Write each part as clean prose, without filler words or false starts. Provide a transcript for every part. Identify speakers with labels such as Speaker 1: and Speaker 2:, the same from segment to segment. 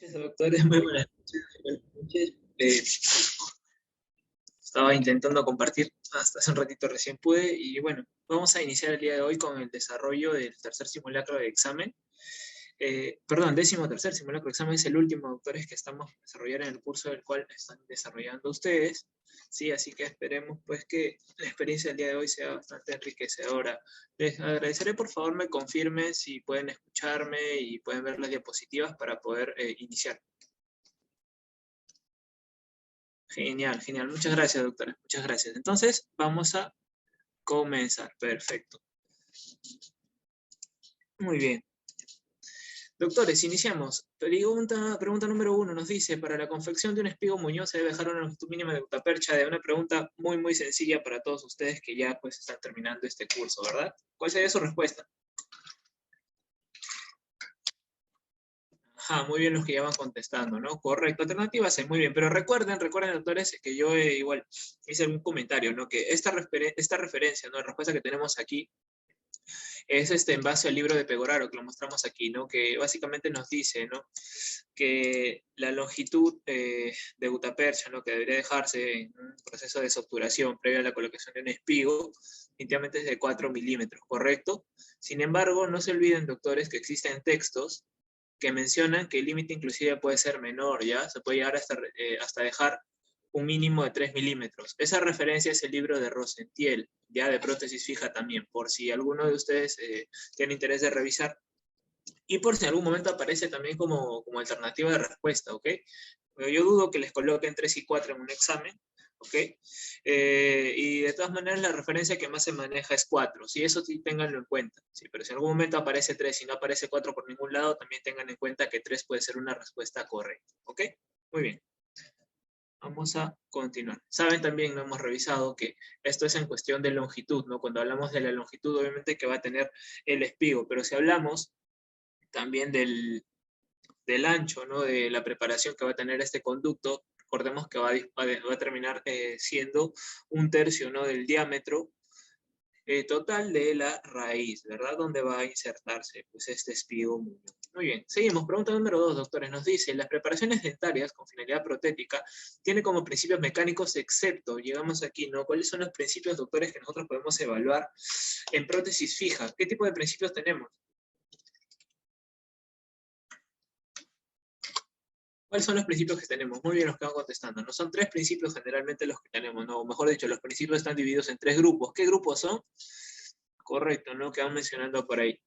Speaker 1: Noches, doctores, muy buenas noches. Buenas noches. Estaba intentando compartir hasta hace un ratito recién pude y bueno, vamos a iniciar el día de hoy con el desarrollo del tercer simulacro de examen. Perdón, décimo tercer simulacro de examen es el último, doctores, que estamos desarrollando en el curso del cual están desarrollando ustedes. Sí, así que esperemos pues que la experiencia del día de hoy sea bastante enriquecedora. Les agradeceré por favor me confirmen si pueden escucharme y pueden ver las diapositivas para poder iniciar. Genial, genial. Muchas gracias, doctora. Muchas gracias. Entonces, vamos a comenzar. Perfecto. Muy bien. Doctores, iniciamos. Pregunta número 1 nos dice, para la confección de un espigo Muñoz se debe dejar una longitud mínima de gutapercha. De una pregunta muy, muy sencilla para todos ustedes que ya pues están terminando este curso, ¿verdad? ¿Cuál sería su respuesta? Ajá, muy bien los que ya van contestando, ¿no? Correcto, alternativa C, muy bien. Pero recuerden, doctores, que yo igual hice algún comentario, ¿no? Que esta referencia, ¿no? La respuesta que tenemos aquí es en base al libro de Pegoraro, que lo mostramos aquí, ¿no? Que básicamente nos dice, ¿no? Que la longitud de gutapercha, ¿no? Que debería dejarse en un proceso de sobturación previo a la colocación de un espigo, definitivamente es de 4 milímetros, ¿correcto? Sin embargo, no se olviden, doctores, que existen textos que mencionan que el límite inclusive puede ser menor, ¿ya? Se puede llegar hasta dejar un mínimo de 3 milímetros. Esa referencia es el libro de Rosentiel, ya de prótesis fija también, por si alguno de ustedes tiene interés de revisar y por si en algún momento aparece también como alternativa de respuesta, ¿ok? Pero yo dudo que les coloquen 3 y 4 en un examen, ¿ok? Y de todas maneras la referencia que más se maneja es 4, ¿sí? Eso sí, ténganlo en cuenta, ¿sí? Pero si en algún momento aparece 3 y no aparece 4 por ningún lado, también tengan en cuenta que 3 puede ser una respuesta correcta, ¿ok? Muy bien. Vamos a continuar. Saben también, no hemos revisado que esto es en cuestión de longitud, ¿no? Cuando hablamos de la longitud, obviamente que va a tener el espigo, pero si hablamos también del ancho, ¿no? De la preparación que va a tener este conducto, recordemos que va a terminar siendo un tercio, ¿no? Del diámetro total de la raíz, ¿verdad? Donde va a insertarse pues, este espigo muñoz. Muy bien, seguimos. Pregunta número 2, doctores. Nos dice, las preparaciones dentarias con finalidad protética tienen como principios mecánicos excepto, llegamos aquí, ¿no? ¿Cuáles son los principios, doctores, que nosotros podemos evaluar en prótesis fija? ¿Qué tipo de principios tenemos? ¿Cuáles son los principios que tenemos? Muy bien los que van contestando. No son 3 principios generalmente los que tenemos, no, mejor dicho, los principios están divididos en 3 grupos. ¿Qué grupos son? Correcto, ¿no? Que van mencionando por ahí.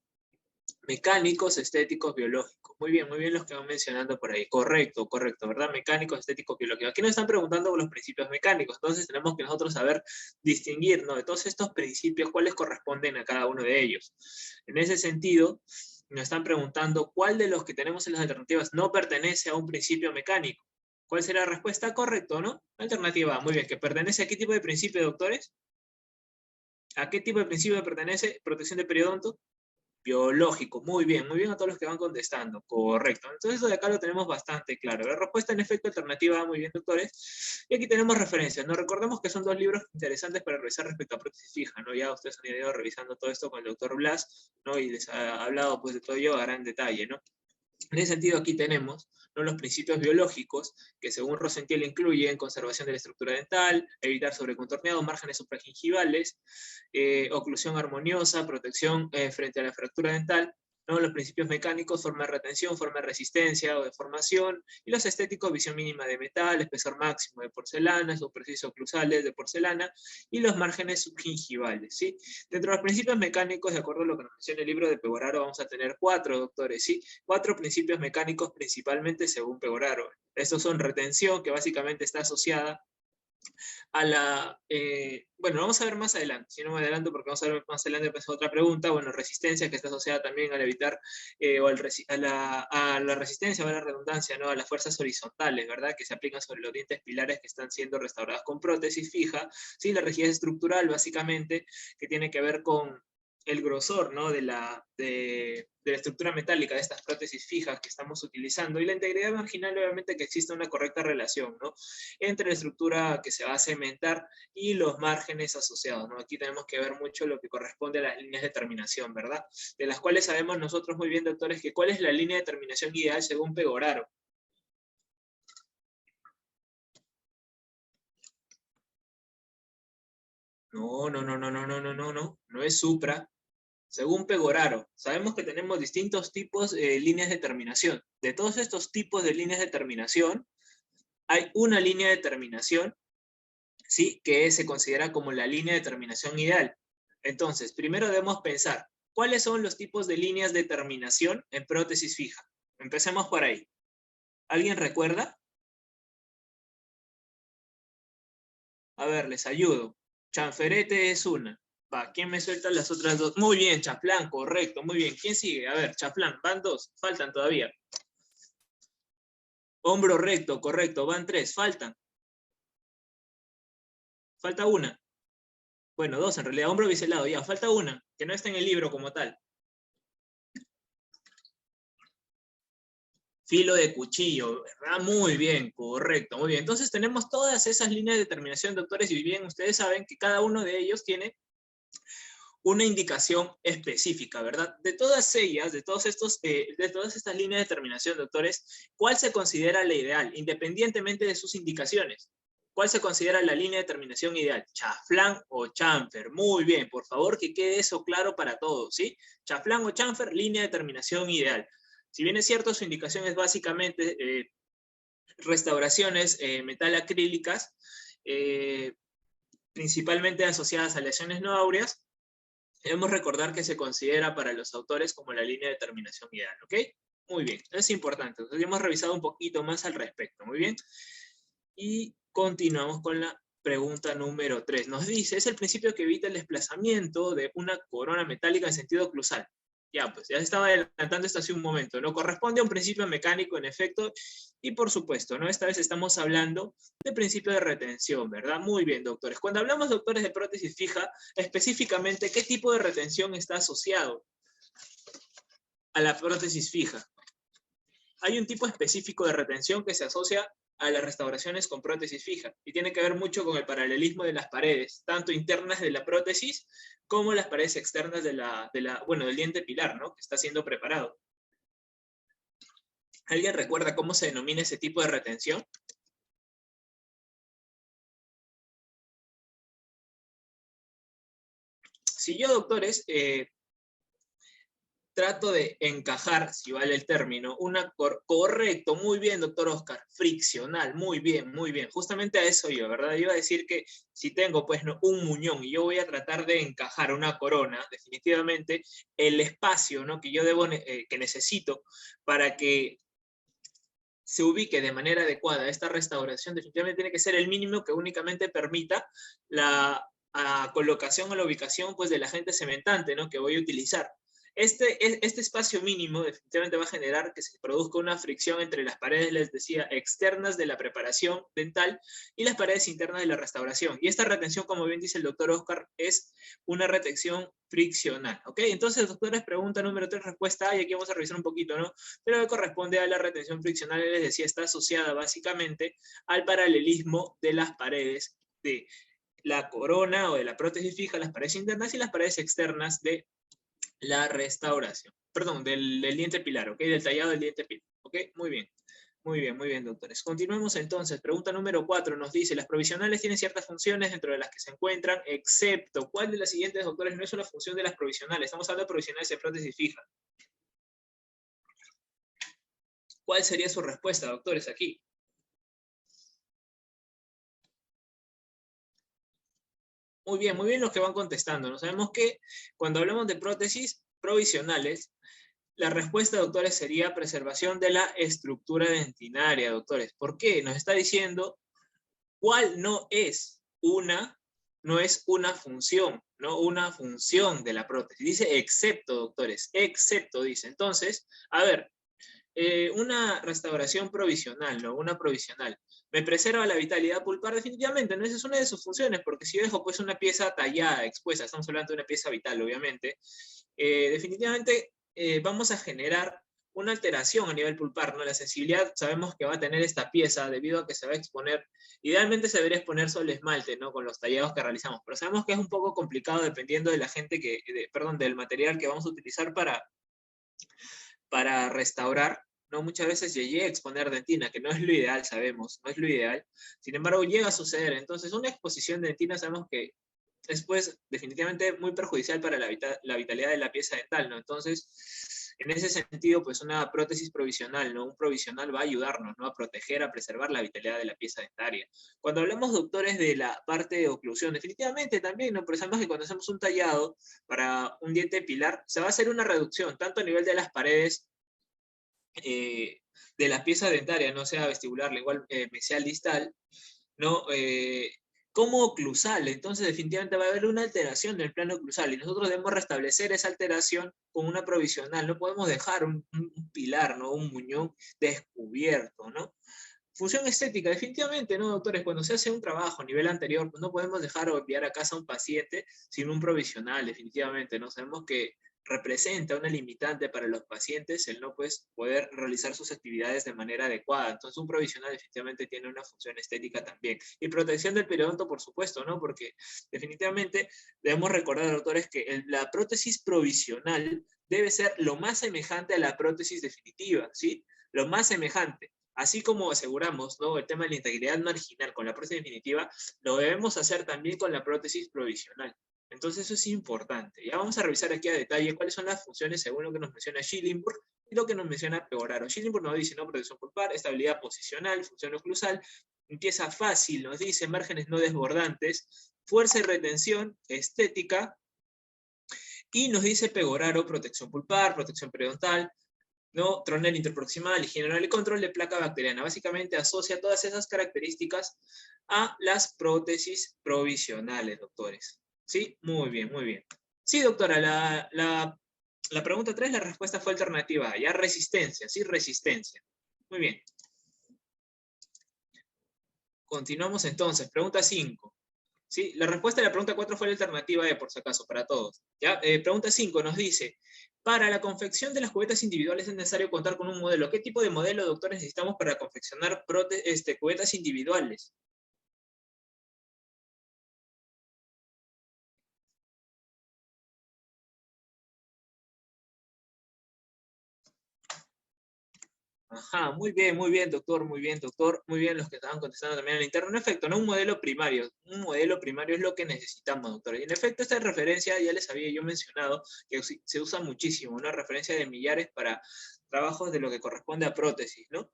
Speaker 1: Mecánicos, estéticos, biológicos. Muy bien los que van mencionando por ahí. Correcto, correcto, ¿verdad? Mecánicos, estéticos, biológicos. Aquí nos están preguntando por los principios mecánicos, entonces tenemos que nosotros saber distinguir, ¿no? De todos estos principios, cuáles corresponden a cada uno de ellos. En ese sentido, nos están preguntando cuál de los que tenemos en las alternativas no pertenece a un principio mecánico. ¿Cuál será la respuesta? Correcto, ¿no? Alternativa A, muy bien. ¿Que pertenece a qué tipo de principio, doctores? ¿A qué tipo de principio pertenece? Protección de periodonto. Biológico, muy bien a todos los que van contestando, correcto. Entonces eso de acá lo tenemos bastante claro. La respuesta en efecto alternativa, muy bien, doctores. Y aquí tenemos referencias, ¿no? Recordemos que son 2 libros interesantes para revisar respecto a prótesis fija, ¿no? Ya ustedes han ido revisando todo esto con el doctor Blas, ¿no? Y les ha hablado pues de todo ello a gran detalle, ¿no? En ese sentido, aquí tenemos, ¿no?, los principios biológicos que según Rosentiel incluyen conservación de la estructura dental, evitar sobrecontorneado, márgenes supragingivales, oclusión armoniosa, protección frente a la fractura dental, ¿no? Los principios mecánicos, forma de retención, forma de resistencia o deformación, y los estéticos, visión mínima de metal, espesor máximo de porcelana, superficies oclusales de porcelana, y los márgenes subgingivales, ¿sí? Dentro de los principios mecánicos, de acuerdo a lo que nos menciona el libro de Pegoraro, vamos a tener 4, doctores, ¿sí? 4 principios mecánicos principalmente según Pegoraro. Estos son retención, que básicamente está asociada a la, bueno, vamos a ver más adelante, si no me adelanto porque vamos a ver más adelante pues, otra pregunta, bueno, resistencia que está asociada también al evitar, o a la resistencia, a la redundancia, ¿no? A las fuerzas horizontales, ¿verdad? Que se aplican sobre los dientes pilares que están siendo restaurados con prótesis fija, ¿sí? La rigidez estructural, básicamente, que tiene que ver con el grosor, ¿no? De la estructura metálica de estas prótesis fijas que estamos utilizando, y la integridad marginal, obviamente que existe una correcta relación, ¿no? Entre la estructura que se va a cementar y los márgenes asociados, ¿no? Aquí tenemos que ver mucho lo que corresponde a las líneas de terminación, ¿verdad? De las cuales sabemos nosotros muy bien, doctores, que cuál es la línea de terminación ideal según Pegoraro. No es supra. Según Pegoraro, sabemos que tenemos distintos tipos de líneas de terminación. De todos estos tipos de líneas de terminación, hay una línea de terminación, ¿sí?, que se considera como la línea de terminación ideal. Entonces, primero debemos pensar, ¿cuáles son los tipos de líneas de terminación en prótesis fija? Empecemos por ahí. ¿Alguien recuerda? A ver, les ayudo. Chanferete es una. Va, ¿quién me suelta las otras dos? Muy bien, Chaflán, correcto, muy bien. ¿Quién sigue? A ver, Chaflán, van dos, faltan todavía. Hombro recto, correcto, van tres, faltan. Falta una. Bueno, dos en realidad, hombro biselado, ya, falta una, que no está en el libro como tal. Filo de cuchillo, ¿verdad? Muy bien, correcto, muy bien. Entonces tenemos todas esas líneas de terminación, doctores, y bien, ustedes saben que cada uno de ellos tiene una indicación específica, ¿verdad? De todas ellas, de todas estas líneas de terminación, doctores, ¿cuál se considera la ideal, independientemente de sus indicaciones? ¿Cuál se considera la línea de terminación ideal? ¿Chaflán o chamfer? Muy bien, por favor, que quede eso claro para todos, ¿sí? Chaflán o chamfer, línea de terminación ideal. Si bien es cierto, su indicación es básicamente restauraciones metal acrílicas, principalmente asociadas a lesiones no áureas, debemos recordar que se considera para los autores como la línea de terminación ideal, ¿ok? Muy bien, es importante. Entonces ya hemos revisado un poquito más al respecto, muy bien. Y continuamos con la pregunta número 3. Nos dice, es el principio que evita el desplazamiento de una corona metálica en sentido cruzal. Ya, pues ya estaba adelantando esto hace un momento, ¿no? Corresponde a un principio mecánico, en efecto, y por supuesto, ¿no? Esta vez estamos hablando de principio de retención, ¿verdad? Muy bien, doctores. Cuando hablamos, doctores, de prótesis fija, específicamente, ¿qué tipo de retención está asociado a la prótesis fija? Hay un tipo específico de retención que se asocia a las restauraciones con prótesis fija y tiene que ver mucho con el paralelismo de las paredes, tanto internas de la prótesis como las paredes externas del diente pilar, ¿no?, que está siendo preparado. ¿Alguien recuerda cómo se denomina ese tipo de retención? Si yo, doctores, trato de encajar, si vale el término, correcto, muy bien, doctor Oscar, friccional, muy bien, justamente a eso yo, ¿verdad? Iba a decir que si tengo, pues, ¿no?, un muñón y yo voy a tratar de encajar una corona, definitivamente el espacio, ¿no?, que yo que necesito para que se ubique de manera adecuada esta restauración, definitivamente tiene que ser el mínimo que únicamente permita la colocación o la ubicación, pues, del agente cementante, ¿no?, que voy a utilizar. Este espacio mínimo definitivamente va a generar que se produzca una fricción entre las paredes, les decía, externas de la preparación dental y las paredes internas de la restauración. Y esta retención, como bien dice el doctor Oscar, es una retención friccional, ¿ok? Entonces, doctores, pregunta número 3, respuesta A, y aquí vamos a revisar un poquito, ¿no? Pero que corresponde a la retención friccional, les decía, está asociada básicamente al paralelismo de las paredes de la corona o de la prótesis fija, las paredes internas y las paredes externas de la restauración, perdón, del diente pilar, ¿ok? Del tallado del diente pilar, ¿ok? Muy bien, doctores. Continuemos entonces. Pregunta número 4 nos dice, las provisionales tienen ciertas funciones dentro de las que se encuentran, excepto, ¿cuál de las siguientes, doctores, no es una función de las provisionales? Estamos hablando de provisionales de prótesis fija. ¿Cuál sería su respuesta, doctores, aquí? Muy bien los que van contestando. ¿No? Sabemos que cuando hablamos de prótesis provisionales, la respuesta, doctores, sería preservación de la estructura dentinaria, doctores. ¿Por qué? Nos está diciendo cuál no es una función, ¿no? Una función de la prótesis. Dice excepto, doctores, excepto, dice. Entonces, a ver, una restauración provisional, ¿no? Una provisional. ¿Me preserva la vitalidad pulpar? Definitivamente, ¿no? Esa es una de sus funciones, porque si yo dejo, pues, una pieza tallada, expuesta, estamos hablando de una pieza vital, obviamente, definitivamente vamos a generar una alteración a nivel pulpar, ¿no? La sensibilidad sabemos que va a tener esta pieza debido a que se va a exponer, idealmente se debería exponer sobre el esmalte, ¿no? Con los tallados que realizamos, pero sabemos que es un poco complicado dependiendo de del material que vamos a utilizar para restaurar, ¿no? Muchas veces llegué a exponer dentina, que no es lo ideal, sabemos, no es lo ideal. Sin embargo, llega a suceder. Entonces, una exposición de dentina sabemos que es pues definitivamente muy perjudicial para la vitalidad de la pieza dental, ¿no? Entonces, en ese sentido, pues una prótesis provisional, ¿no? Un provisional va a ayudarnos, ¿no? A proteger, a preservar la vitalidad de la pieza dentaria. Cuando hablamos, doctores, de la parte de oclusión, definitivamente también, ¿no? Pero sabemos que cuando hacemos un tallado para un diente pilar, se va a hacer una reducción, tanto a nivel de las paredes, de la pieza dentaria, no sea vestibular, lingual, mesial, distal, ¿no? Como oclusal. Entonces, definitivamente va a haber una alteración del plano oclusal y nosotros debemos restablecer esa alteración con una provisional. No podemos dejar un pilar, ¿no? Un muñón descubierto, ¿no? Función estética, definitivamente, ¿no, doctores? Cuando se hace un trabajo a nivel anterior, pues no podemos dejar o enviar a casa a un paciente sin un provisional, definitivamente, ¿no? Sabemos que representa una limitante para los pacientes el no pues, poder realizar sus actividades de manera adecuada. Entonces, un provisional definitivamente tiene una función estética también. Y protección del periodonto, por supuesto, ¿no? Porque definitivamente debemos recordar, doctores, que la prótesis provisional debe ser lo más semejante a la prótesis definitiva, ¿sí? Lo más semejante. Así como aseguramos, ¿no? El tema de la integridad marginal con la prótesis definitiva, lo debemos hacer también con la prótesis provisional. Entonces eso es importante. Ya vamos a revisar aquí a detalle cuáles son las funciones según lo que nos menciona Schillingburg y lo que nos menciona Pegoraro. Schillingburg nos dice, ¿no? Protección pulpar, estabilidad posicional, función oclusal, limpieza fácil, nos dice, márgenes no desbordantes, fuerza y retención, estética, y nos dice Pegoraro, protección pulpar, protección periodontal, ¿no? Tronel interproximal, higiene oral y control de placa bacteriana. Básicamente asocia todas esas características a las prótesis provisionales, doctores. ¿Sí? Muy bien, muy bien. Sí, doctora, la pregunta 3, la respuesta fue alternativa A, ya resistencia, sí, resistencia. Muy bien. Continuamos entonces, pregunta 5. ¿Sí? La respuesta de la pregunta 4 fue la alternativa E, por si acaso, para todos. ¿Ya? Pregunta 5 nos dice, para la confección de las cubetas individuales es necesario contar con un modelo. ¿Qué tipo de modelo, doctores, necesitamos para confeccionar cubetas individuales? Ajá, muy bien, doctor, muy bien los que estaban contestando también en el interno. En efecto, no un modelo primario. Un modelo primario es lo que necesitamos, doctor. Y en efecto, esta referencia ya les había yo mencionado que se usa muchísimo, una referencia de millares para trabajos de lo que corresponde a prótesis, ¿no?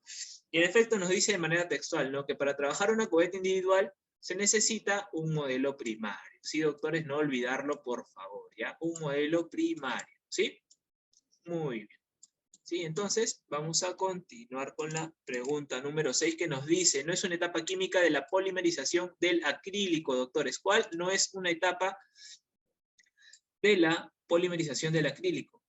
Speaker 1: Y en efecto nos dice de manera textual, ¿no? Que para trabajar una cubeta individual se necesita un modelo primario. Sí, doctores, no olvidarlo, por favor, ¿ya? Un modelo primario, ¿sí? Muy bien. Sí, entonces vamos a continuar con la pregunta número 6 que nos dice, no es una etapa química de la polimerización del acrílico, doctores. ¿Cuál no es una etapa de la polimerización del acrílico?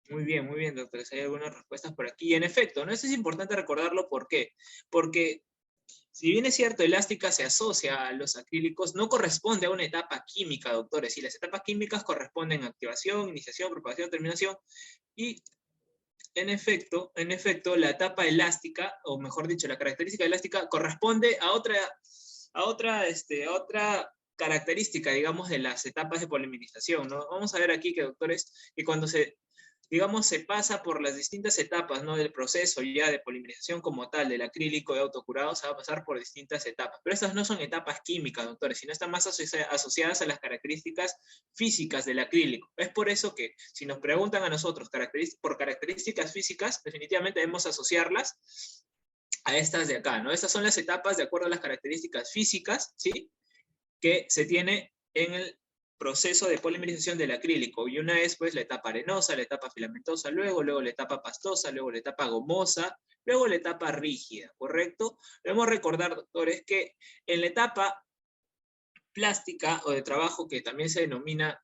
Speaker 1: muy bien, doctores. Hay algunas respuestas por aquí. Y en efecto, ¿no? Eso es importante recordarlo. ¿Por qué? Porque si bien es cierto, elástica se asocia a los acrílicos, no corresponde a una etapa química, doctores. Y las etapas químicas corresponden a activación, iniciación, propagación, terminación. Y en efecto, la etapa elástica, o mejor dicho, la característica elástica, corresponde a otra característica, digamos, de las etapas de polimerización, ¿no? Vamos a ver aquí que, doctores, que cuando digamos, se pasa por las distintas etapas, ¿no? Del proceso ya de polimerización como tal, del acrílico de autocurado, se va a pasar por distintas etapas. Pero estas no son etapas químicas, doctores, sino están más asociadas a las características físicas del acrílico. Es por eso que, si nos preguntan a nosotros por características físicas, definitivamente debemos asociarlas a estas de acá, ¿no? Estas son las etapas de acuerdo a las características físicas, ¿sí? Que se tiene en el proceso de polimerización del acrílico. Y una es pues la etapa arenosa, la etapa filamentosa, luego la etapa pastosa, luego la etapa gomosa, luego la etapa rígida, ¿correcto? Debemos recordar, doctores, que en la etapa plástica o de trabajo, que también se denomina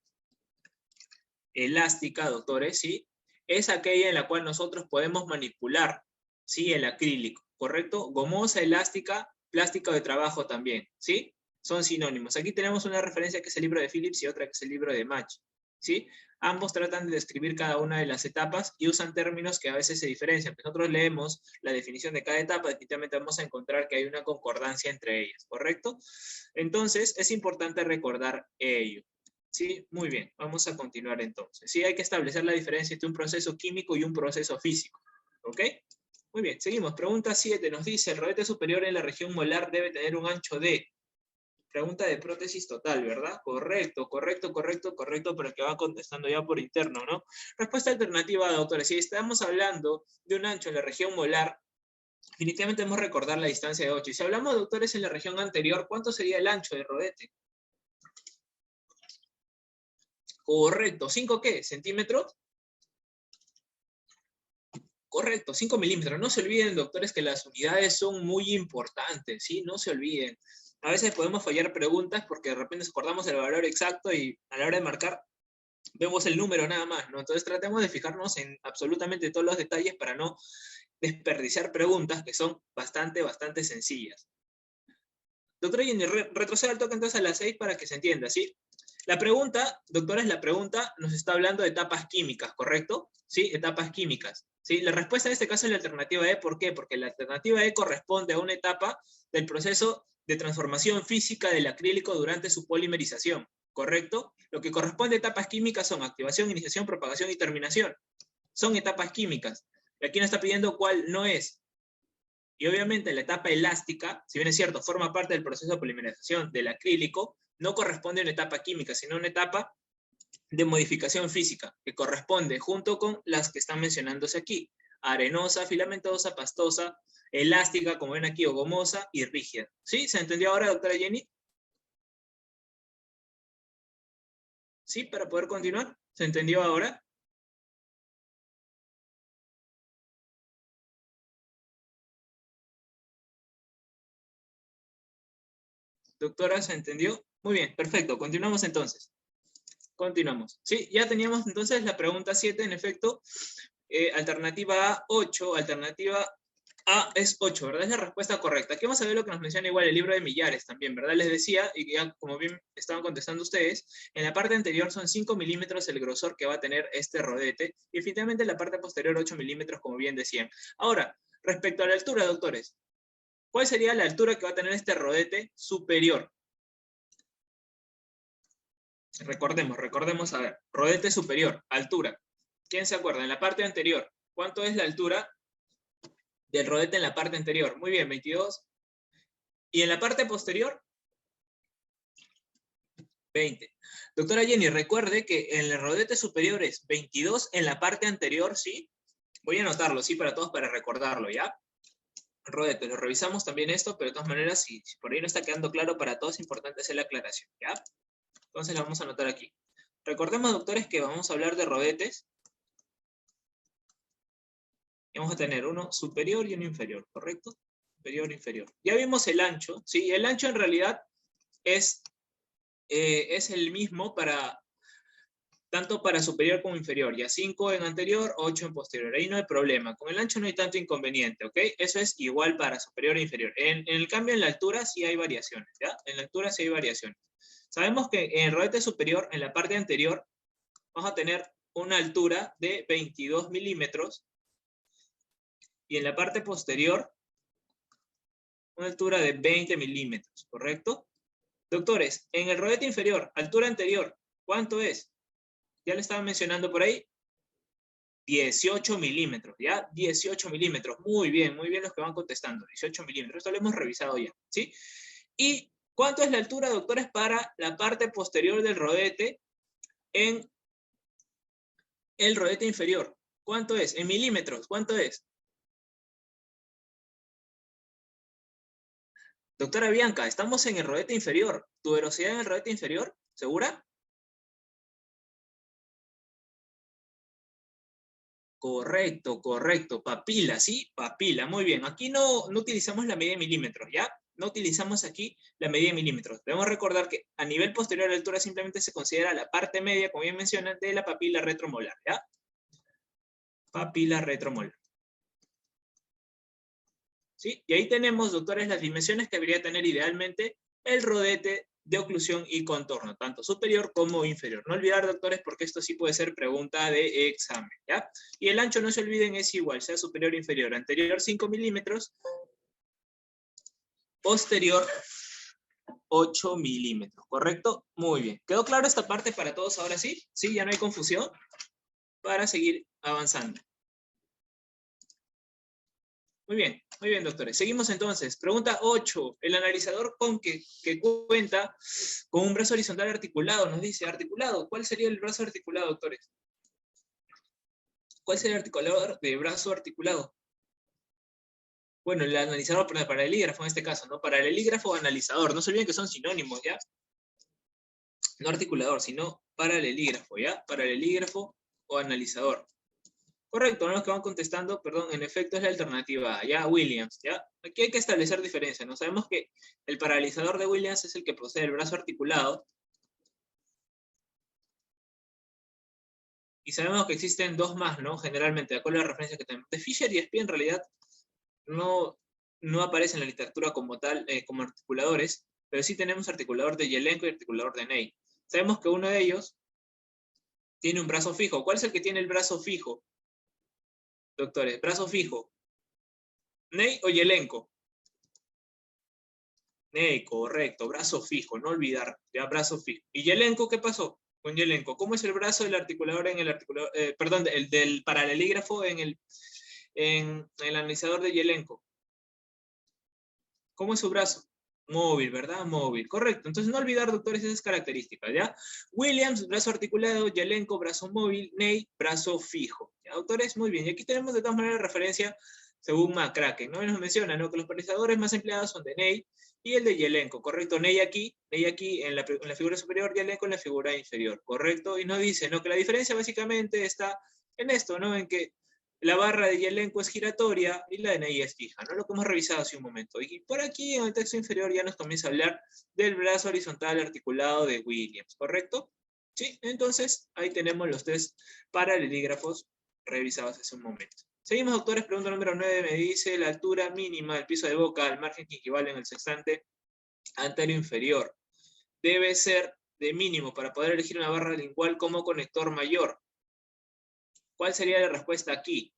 Speaker 1: elástica, doctores, ¿sí? Es aquella en la cual nosotros podemos manipular, ¿sí? El acrílico, ¿correcto? Gomosa, elástica, plástica de trabajo también, ¿sí? Son sinónimos. Aquí tenemos una referencia que es el libro de Phillips y otra que es el libro de Match, ¿sí? Ambos tratan de describir cada una de las etapas y usan términos que a veces se diferencian. Nosotros leemos la definición de cada etapa, definitivamente vamos a encontrar que hay una concordancia entre ellas, ¿correcto? Entonces, es importante recordar ello. Sí, muy bien, vamos a continuar entonces. Sí, hay que establecer la diferencia entre un proceso químico y un proceso físico, ¿ok? Muy bien, seguimos. Pregunta 7 nos dice, el rodete superior en la región molar debe tener un ancho de... Pregunta de prótesis total, ¿verdad? Correcto, correcto, correcto, correcto, pero el que va contestando ya por interno, ¿no? Respuesta alternativa, doctores. Si estamos hablando de un ancho en la región molar, definitivamente debemos recordar la distancia de 8. Y si hablamos, doctores, en la región anterior, ¿cuánto sería el ancho del rodete? Correcto, ¿5 qué? ¿Centímetros? Correcto, 5 milímetros. No se olviden, doctores, que las unidades son muy importantes, ¿sí? No se olviden. A veces podemos fallar preguntas porque de repente acordamos el valor exacto y a la hora de marcar vemos el número nada más, ¿no? Entonces tratemos de fijarnos en absolutamente todos los detalles para no desperdiciar preguntas que son bastante sencillas. Doctora Jenny, retroceda el toque entonces a las 6 para que se entienda, ¿sí? La pregunta, doctora, la pregunta nos está hablando de etapas químicas, ¿correcto? Sí, etapas químicas. ¿Sí? La respuesta en este caso es la alternativa E. ¿Por qué? Porque la alternativa E corresponde a una etapa del proceso de transformación física del acrílico durante su polimerización, ¿correcto? Lo que corresponde a etapas químicas son activación, iniciación, propagación y terminación. Son etapas químicas. Y aquí nos está pidiendo cuál no es. Y obviamente la etapa elástica, si bien es cierto, forma parte del proceso de polimerización del acrílico, no corresponde a una etapa química, sino a una etapa de modificación física, que corresponde junto con las que están mencionándose aquí: arenosa, filamentosa, pastosa, elástica, como ven aquí, o gomosa, y rígida. ¿Sí? ¿Se entendió ahora, doctora Jenny? ¿Sí? Para poder continuar. ¿Se entendió ahora? Doctora, ¿se entendió? Muy bien, perfecto. Continuamos entonces. Continuamos. Sí, ya teníamos entonces la pregunta 7, en efecto. Alternativa A, 8. Alternativa A es 8, ¿verdad? Es la respuesta correcta. Aquí vamos a ver lo que nos menciona igual el libro de Millares también, ¿verdad? Les decía, y ya como bien estaban contestando ustedes, en la parte anterior son 5 milímetros el grosor que va a tener este rodete, y definitivamente en la parte posterior 8 milímetros, como bien decían. Ahora, respecto a la altura, doctores, ¿cuál sería la altura que va a tener este rodete superior? Recordemos, a ver, rodete superior, altura. ¿Quién se acuerda? En la parte anterior, ¿cuánto es la altura del rodete en la parte anterior? Muy bien, 22. ¿Y en la parte posterior? 20. Doctora Jenny, recuerde que en el rodete superior es 22 en la parte anterior, ¿sí? Voy a anotarlo, ¿sí? Para todos, para recordarlo, ¿ya? Rodete, lo revisamos también esto, pero de todas maneras, si por ahí no está quedando claro para todos, es importante hacer la aclaración, ¿ya? Entonces lo vamos a anotar aquí. Recordemos, doctores, que vamos a hablar de rodetes. Y vamos a tener uno superior y uno inferior, ¿correcto? Superior e inferior. Ya vimos el ancho, ¿sí? El ancho en realidad es el mismo para tanto para superior como inferior, ya 5 en anterior, 8 en posterior, ahí no hay problema, con el ancho no hay tanto inconveniente, ¿ok? Eso es igual para superior e inferior. En el cambio en la altura sí hay variaciones, ¿ya? En la altura sí hay variaciones. Sabemos que en el rodete superior, en la parte anterior, vamos a tener una altura de 22 milímetros, y en la parte posterior, una altura de 20 milímetros, ¿correcto? Doctores, en el rodete inferior, altura anterior, ¿cuánto es? Ya le estaba mencionando por ahí, 18 milímetros, ¿ya? 18 milímetros, muy bien los que van contestando, 18 milímetros, esto lo hemos revisado ya, ¿sí? ¿Y cuánto es la altura, doctores, para la parte posterior del rodete en el rodete inferior? ¿Cuánto es? En milímetros, ¿cuánto es? Doctora Bianca, estamos en el rodete inferior. ¿Tuberosidad en el rodete inferior? ¿Segura? Correcto, correcto. Papila, ¿sí? Papila, muy bien. Aquí no utilizamos la medida de milímetros, ¿ya? No utilizamos aquí la medida de milímetros. Debemos recordar que a nivel posterior a la altura simplemente se considera la parte media, como bien mencionan, de la papila retromolar, ¿ya? Papila retromolar. ¿Sí? Y ahí tenemos, doctores, las dimensiones que debería tener idealmente el rodete de oclusión y contorno, tanto superior como inferior. No olvidar, doctores, porque esto sí puede ser pregunta de examen, ¿ya? Y el ancho, no se olviden, es igual, sea superior o inferior. Anterior 5 milímetros, posterior 8 milímetros, ¿correcto? Muy bien. ¿Quedó claro esta parte para todos ahora sí? ¿Sí? ¿Ya no hay confusión? Para seguir avanzando. muy bien, doctores. Seguimos entonces. Pregunta 8. El analizador que cuenta con un brazo horizontal articulado, nos dice articulado. ¿Cuál sería el brazo articulado, doctores? ¿Cuál sería el articulador de brazo articulado? Bueno, el analizador para el paralelígrafo en este caso, ¿no? Paralelígrafo o analizador. No se olviden que son sinónimos, ¿ya? No articulador, sino paralelígrafo, ¿ya? Paralelígrafo o analizador. Correcto, no los que van contestando, perdón, en efecto es la alternativa A, ya, Williams, ¿ya? Aquí hay que establecer diferencia, ¿no? Sabemos que el paralizador de Williams es el que posee el brazo articulado, y sabemos que existen dos más, ¿no? Generalmente, de acuerdo a la referencia que tenemos. De Fisher y Spee en realidad no aparecen en la literatura como tal, como articuladores, pero sí tenemos articulador de Yelenko y articulador de Ney. Sabemos que uno de ellos tiene un brazo fijo. ¿Cuál es el que tiene el brazo fijo? Doctores, brazo fijo. ¿Ney o Yelenko? Ney, correcto, brazo fijo, no olvidar, ya, brazo fijo. ¿Y Yelenko qué pasó con Yelenko? ¿Cómo es el brazo del articulador en el articulador, perdón, el del paralelígrafo en el analizador de Yelenko? ¿Cómo es su brazo? Móvil, ¿verdad? Móvil, correcto. Entonces no olvidar, doctores, esas características, ¿ya? Williams, brazo articulado, Yelenko, brazo móvil, Ney, brazo fijo. ¿Ya, doctores? Muy bien. Y aquí tenemos de todas maneras referencia según McCracken, ¿no? Y nos menciona, ¿no? Que los paralizadores más empleados son de Ney y el de Yelenko, ¿correcto? Ney aquí en la figura superior, Yelenko en la figura inferior, ¿correcto? Y nos dice, ¿no? Que la diferencia básicamente está en esto, ¿no? En que la barra de Yelenko es giratoria y la de Ney es fija, ¿no? Lo que hemos revisado hace un momento. Y por aquí en el texto inferior ya nos comienza a hablar del brazo horizontal articulado de Williams, ¿correcto? Sí, entonces ahí tenemos los tres paralelígrafos revisados hace un momento. Seguimos, doctores. Pregunta número 9 me dice la altura mínima del piso de boca al margen gingival en el sextante anterior inferior debe ser de mínimo para poder elegir una barra lingual como conector mayor. ¿Cuál sería la respuesta aquí?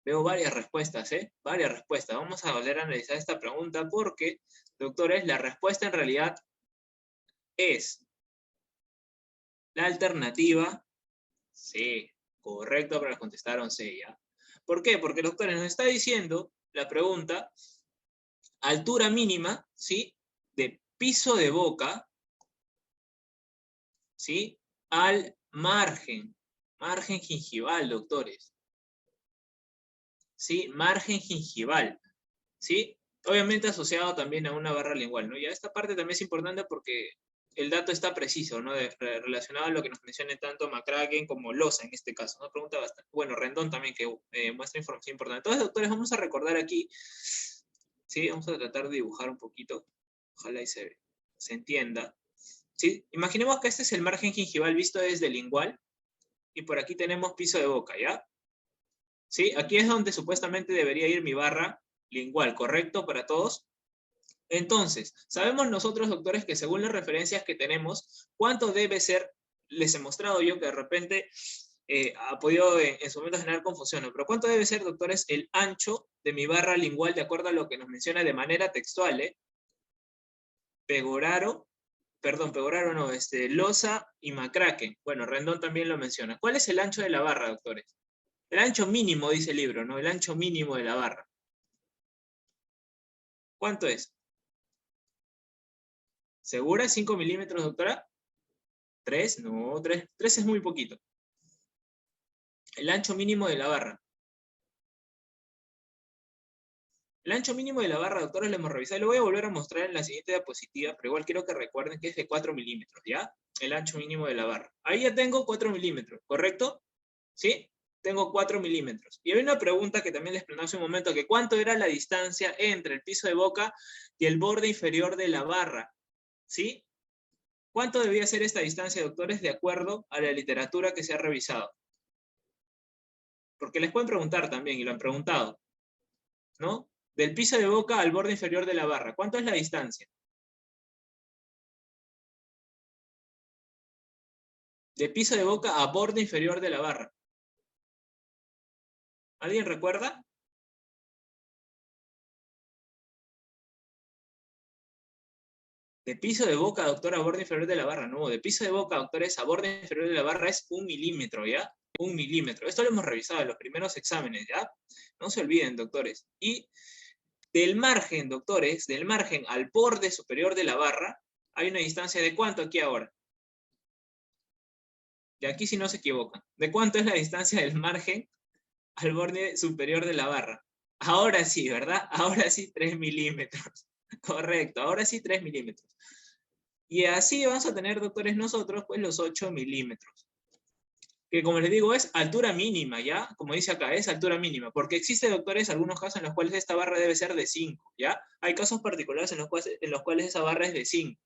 Speaker 1: Veo varias respuestas, ¿eh? Varias respuestas. Vamos a volver a analizar esta pregunta porque, doctores, la respuesta en realidad es la alternativa C. Correcto, pero contestaron C, ¿ya? ¿Por qué? Porque, doctores, nos está diciendo la pregunta altura mínima, ¿sí? De piso de boca, ¿sí? Al margen gingival, doctores. ¿Sí? Margen gingival, ¿sí? Obviamente asociado también a una barra lingual, ¿no? Ya esta parte también es importante porque el dato está preciso, ¿no? Relacionado a lo que nos mencionen tanto McCracken como Loza en este caso, ¿no? Pregunta bastante, bueno, Rendón también que muestra información importante. Entonces, doctores, vamos a recordar aquí, ¿sí? Vamos a tratar de dibujar un poquito, ojalá y se entienda, ¿sí? Imaginemos que este es el margen gingival visto desde el lingual, y por aquí tenemos piso de boca, ¿ya? ¿Sí? Aquí es donde supuestamente debería ir mi barra lingual, ¿correcto para todos? Entonces, sabemos nosotros, doctores, que según las referencias que tenemos, ¿cuánto debe ser? Les he mostrado yo que de repente ha podido en su momento generar confusión, ¿no? Pero ¿cuánto debe ser, doctores, el ancho de mi barra lingual de acuerdo a lo que nos menciona de manera textual, Pegoraro no, Loza y McCracken. Bueno, Rendón también lo menciona. ¿Cuál es el ancho de la barra, doctores? El ancho mínimo, dice el libro, ¿no? El ancho mínimo de la barra. ¿Cuánto es? ¿Segura? ¿5 milímetros, doctora? ¿3? No, 3 es muy poquito. El ancho mínimo de la barra. El ancho mínimo de la barra, doctora, lo hemos revisado. Lo voy a volver a mostrar en la siguiente diapositiva, pero igual quiero que recuerden que es de 4 milímetros, ¿ya? El ancho mínimo de la barra. Ahí ya tengo 4 milímetros, ¿correcto? ¿Sí? Tengo 4 milímetros. Y hay una pregunta que también les planteé hace un momento, que ¿cuánto era la distancia entre el piso de boca y el borde inferior de la barra? ¿Sí? ¿Cuánto debía ser esta distancia, doctores, de acuerdo a la literatura que se ha revisado? Porque les pueden preguntar también, y lo han preguntado, ¿no? Del piso de boca al borde inferior de la barra, ¿cuánto es la distancia? De piso de boca a borde inferior de la barra. ¿Alguien recuerda? De piso de boca, doctor, a borde inferior de la barra. No, de piso de boca, doctores, a borde inferior de la barra es 1 milímetro, ¿ya? 1 milímetro. Esto lo hemos revisado en los primeros exámenes, ¿ya? No se olviden, doctores. Y del margen, doctores, del margen al borde superior de la barra, hay una distancia de ¿cuánto aquí ahora? Y aquí si no se equivocan. ¿De cuánto es la distancia del margen al borde superior de la barra? Ahora sí, ¿verdad? Ahora sí 3 milímetros. Correcto, ahora sí 3 milímetros. Y así vamos a tener, doctores, nosotros, pues los 8 milímetros. Que como les digo, es altura mínima, ¿ya? Como dice acá, es altura mínima. Porque existe, doctores, algunos casos en los cuales esta barra debe ser de 5, ¿ya? Hay casos particulares en los cuales esa barra es de 5.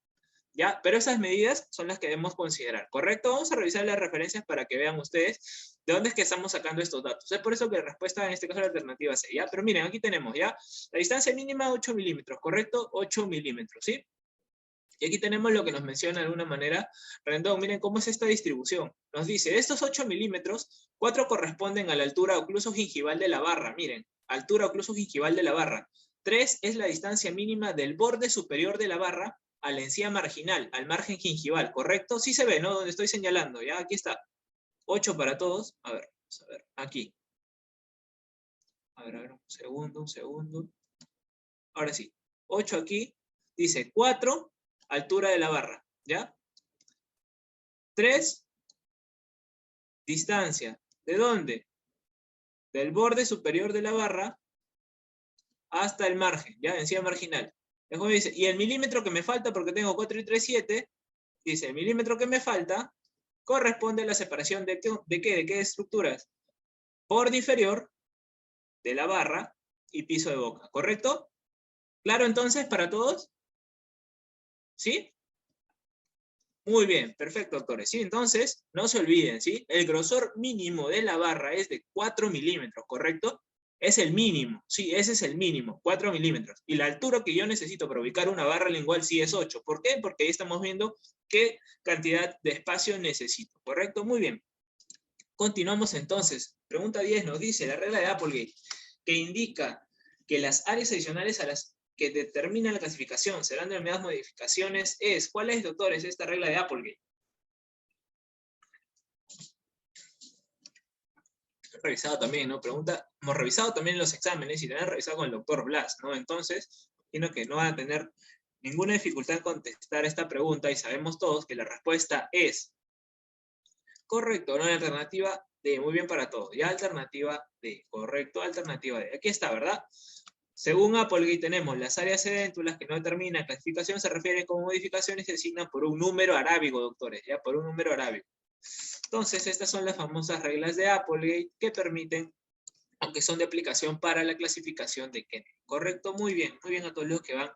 Speaker 1: ¿Ya? Pero esas medidas son las que debemos considerar, ¿correcto? Vamos a revisar las referencias para que vean ustedes de dónde es que estamos sacando estos datos. Es por eso que la respuesta en este caso es la alternativa C, ¿ya? Pero miren, aquí tenemos, ¿ya? La distancia mínima 8 milímetros, ¿correcto? 8 milímetros, ¿sí? Y aquí tenemos lo que nos menciona de alguna manera Rendón. Miren cómo es esta distribución. Nos dice, de estos 8 milímetros, 4 corresponden a la altura ocluso gingival de la barra. Miren, altura ocluso gingival de la barra. 3 es la distancia mínima del borde superior de la barra a la encía marginal, al margen gingival, ¿correcto? Sí se ve, ¿no? Donde estoy señalando, ¿ya? Aquí está. 8 para todos. A ver, vamos a ver. Aquí. A ver, un segundo, un segundo. Ahora sí. 8 aquí. Dice 4, altura de la barra, ¿ya? 3, distancia. ¿De dónde? Del borde superior de la barra hasta el margen, ¿ya? Encía marginal. Después dice, y el milímetro que me falta, porque tengo 4 y 3, 7, dice, el milímetro que me falta corresponde a la separación de qué, de qué estructuras. Borde inferior de la barra y piso de boca, ¿correcto? ¿Claro entonces para todos? ¿Sí? Muy bien, perfecto, doctores. Sí, entonces, no se olviden, ¿sí? El grosor mínimo de la barra es de 4 milímetros, ¿correcto? Es el mínimo, sí, ese es el mínimo, 4 milímetros. Y la altura que yo necesito para ubicar una barra lingual sí es 8. ¿Por qué? Porque ahí estamos viendo qué cantidad de espacio necesito, ¿correcto? Muy bien. Continuamos entonces. Pregunta 10 nos dice la regla de Applegate, que indica que las áreas adicionales a las que determina la clasificación serán denominadas modificaciones es. ¿Cuál es, doctores, esta regla de Applegate? He revisado también, ¿no? Pregunta, hemos revisado también los exámenes y también he revisado con el doctor Blas, ¿no? Entonces, imagino que no van a tener ninguna dificultad en contestar esta pregunta y sabemos todos que la respuesta es correcto, ¿no? La alternativa D, muy bien para todos. Ya alternativa D, correcto, alternativa D. Aquí está, ¿verdad? Según Applegate tenemos las áreas sedéntulas que no determinan clasificación, se refieren como modificaciones y se designan por un número arábigo, doctores, ¿ya? Por un número arábigo. Entonces, estas son las famosas reglas de Applegate que permiten, aunque son de aplicación para la clasificación de Kennedy. ¿Correcto? Muy bien a todos los que van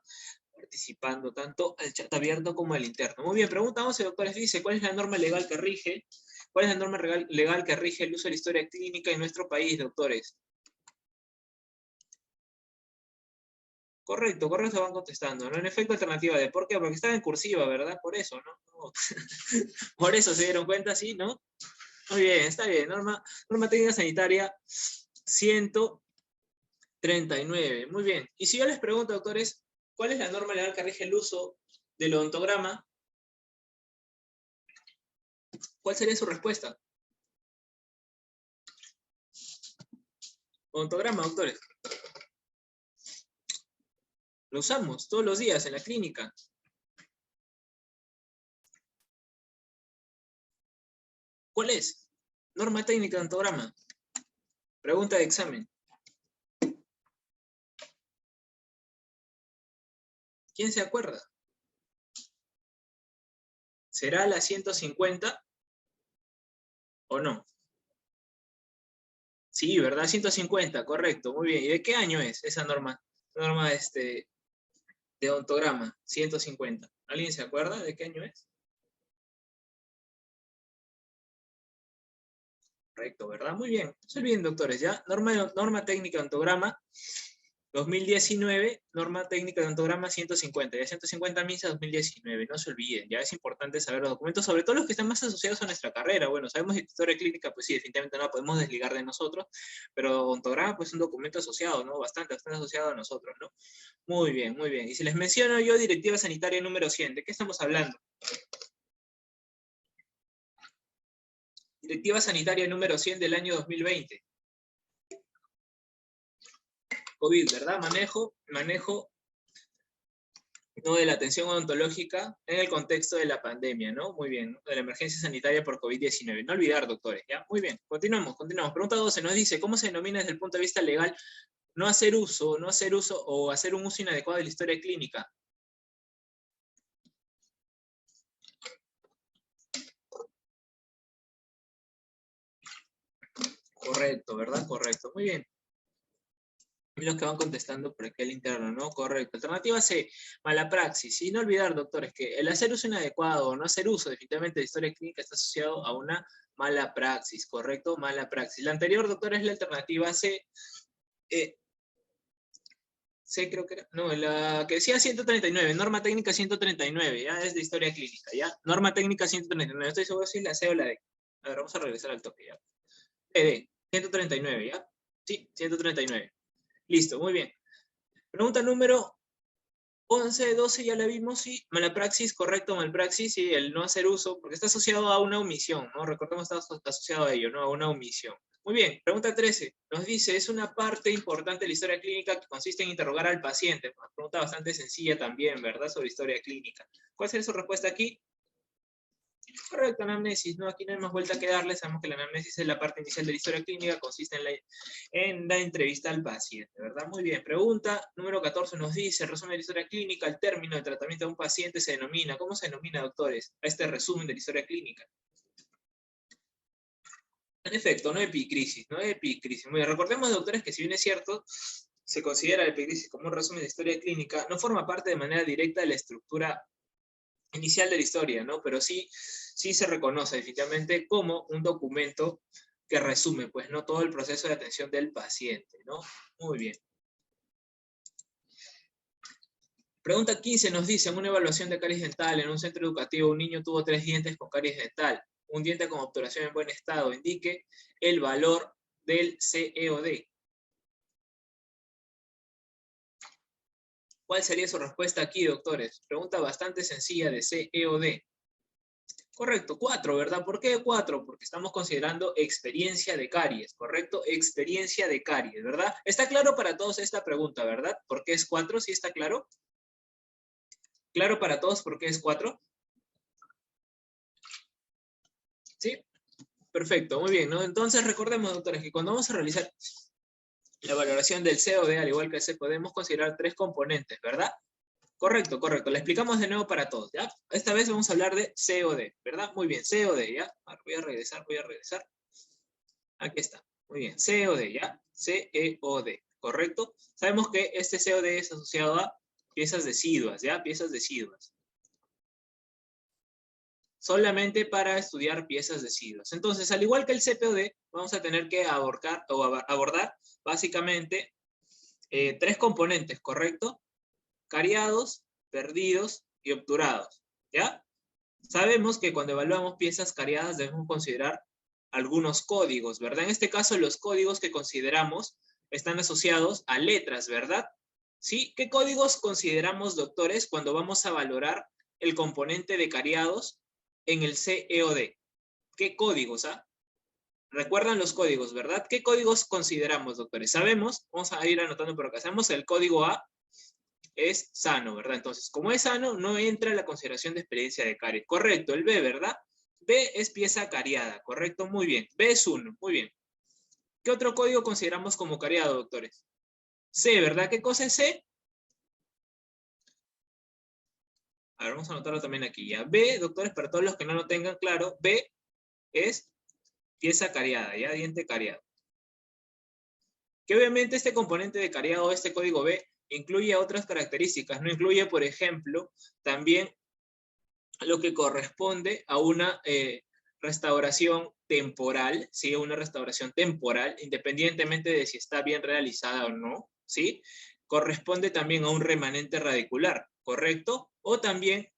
Speaker 1: participando, tanto al chat abierto como al interno. Muy bien, pregunta 11, doctores, dice, ¿cuál es la norma legal que rige? ¿Cuál es la norma legal que rige el uso de la historia clínica en nuestro país, doctores? Correcto, van contestando, ¿no? En efecto, alternativa D. ¿Por qué? Porque estaba en cursiva, ¿verdad? Por eso, ¿no? Por eso se dieron cuenta, ¿sí? ¿No? Muy bien, está bien. Norma técnica sanitaria 139. Muy bien. Y si yo les pregunto, doctores, ¿cuál es la norma legal que rige el uso del odontograma? ¿Cuál sería su respuesta? Odontograma, doctores. Lo usamos todos los días en la clínica. ¿Cuál es? Norma técnica de odontograma. Pregunta de examen. ¿Quién se acuerda? ¿Será la 150 o no? Sí, ¿verdad? 150, correcto, muy bien. ¿Y de qué año es esa norma? Norma de odontograma, 150. ¿Alguien se acuerda de qué año es? Correcto, ¿verdad? Muy bien. No se olviden, doctores, ¿ya? Norma técnica de ontograma 2019, norma técnica de ontograma 150, ya 150 MISA 2019, no se olviden, ya es importante saber los documentos, sobre todo los que están más asociados a nuestra carrera. Bueno, sabemos que historia clínica, pues sí, definitivamente no la podemos desligar de nosotros, pero ontograma, pues es un documento asociado, ¿no? Bastante asociado a nosotros, ¿no? Muy bien, muy bien. Y si les menciono yo directiva sanitaria número 100, ¿de qué estamos hablando? Directiva sanitaria número 100 del año 2020. COVID, ¿verdad? Manejo, ¿no? De la atención odontológica en el contexto de la pandemia, ¿no? Muy bien, de la emergencia sanitaria por COVID-19. No olvidar, doctores, ¿ya? Muy bien, continuamos. Pregunta 12 nos dice, ¿cómo se denomina desde el punto de vista legal no hacer uso o hacer un uso inadecuado de la historia clínica? Correcto, ¿verdad? Correcto. Muy bien. Los que van contestando por aquel interno, ¿no? Correcto. Alternativa C, mala praxis. Y no olvidar, doctores, que el hacer uso inadecuado o no hacer uso definitivamente de historia clínica está asociado a una mala praxis, ¿correcto? Mala praxis. La anterior, doctor, es la alternativa C. C creo que era, no, la que decía 139, norma técnica 139, ya es de historia clínica, ya. Norma técnica 139, estoy seguro si es la C o la D. A ver, vamos a regresar al toque, ya. D, 139, ¿ya? Sí, 139. Listo, muy bien. Pregunta número 11, 12, ya la vimos, sí. Malapraxis, correcto, malpraxis, sí, el no hacer uso, porque está asociado a una omisión, ¿no? Recordemos que está asociado a ello, ¿no? A una omisión. Muy bien, pregunta 13. Nos dice, es una parte importante de la historia clínica que consiste en interrogar al paciente. Una pregunta bastante sencilla también, ¿verdad? Sobre historia clínica. ¿Cuál sería su respuesta aquí? Correcto, anamnesis, ¿no? Aquí no hay más vuelta que darle, sabemos que la anamnesis es la parte inicial de la historia clínica, consiste en la entrevista al paciente, ¿verdad? Muy bien, pregunta número 14 nos dice, resumen de la historia clínica, el término de tratamiento de un paciente se denomina, ¿cómo se denomina, doctores, a este resumen de la historia clínica? En efecto, no epicrisis, no epicrisis. Muy bien, recordemos, doctores, que si bien es cierto, se considera la epicrisis como un resumen de historia clínica, no forma parte de manera directa de la estructura inicial de la historia, ¿no? Pero sí se reconoce definitivamente como un documento que resume, pues, ¿no? Todo el proceso de atención del paciente, ¿no? Muy bien. Pregunta 15 nos dice, en una evaluación de caries dental en un centro educativo, un niño tuvo 3 dientes con caries dental, un diente con obturación en buen estado, indique el valor del CEOD. ¿Cuál sería su respuesta aquí, doctores? Pregunta bastante sencilla de CEOD. Correcto, 4, ¿verdad? ¿Por qué 4? Porque estamos considerando experiencia de caries, ¿correcto? Experiencia de caries, ¿verdad? ¿Está claro para todos esta pregunta, verdad? ¿Por qué es 4? ¿Sí está claro? ¿Claro para todos por qué es 4? ¿Sí? Perfecto, muy bien, ¿no? Entonces recordemos, doctores, que cuando vamos a realizar la valoración del COD, al igual que el C, podemos considerar 3 componentes, ¿verdad? Correcto, correcto. Le explicamos de nuevo para todos, ¿ya? Esta vez vamos a hablar de COD, ¿verdad? Muy bien, COD, ¿ya? Ahora voy a regresar. Aquí está. Muy bien, COD, ¿ya? CEOD, ¿correcto? Sabemos que este COD es asociado a piezas deciduas, ¿ya? Piezas deciduas. Solamente para estudiar piezas deciduas. Entonces, al igual que el CPOD, vamos a tener que abordar básicamente 3 componentes, ¿correcto? Cariados, perdidos y obturados, ¿ya? Sabemos que cuando evaluamos piezas cariadas debemos considerar algunos códigos, ¿verdad? En este caso, los códigos que consideramos están asociados a letras, ¿verdad? ¿Sí? ¿Qué códigos consideramos, doctores, cuando vamos a valorar el componente de cariados en el CEOD? ¿Qué códigos, ah? Recuerdan los códigos, ¿verdad? ¿Qué códigos consideramos, doctores? Sabemos, vamos a ir anotando por acá, sabemos el código A es sano, ¿verdad? Entonces, como es sano, no entra en la consideración de experiencia de caries. Correcto, el B, ¿verdad? B es pieza cariada, correcto, muy bien. B es 1, muy bien. ¿Qué otro código consideramos como cariado, doctores? C, ¿verdad? ¿Qué cosa es C? A ver, vamos a anotarlo también aquí ya. B, doctores, para todos los que no lo tengan claro, B es pieza cariada, ya, diente cariado. Que obviamente este componente de cariado, este código B, incluye otras características, no incluye, por ejemplo, también lo que corresponde a una restauración temporal, ¿sí? Una restauración temporal, independientemente de si está bien realizada o no, ¿sí? Corresponde también a un remanente radicular, ¿correcto? O también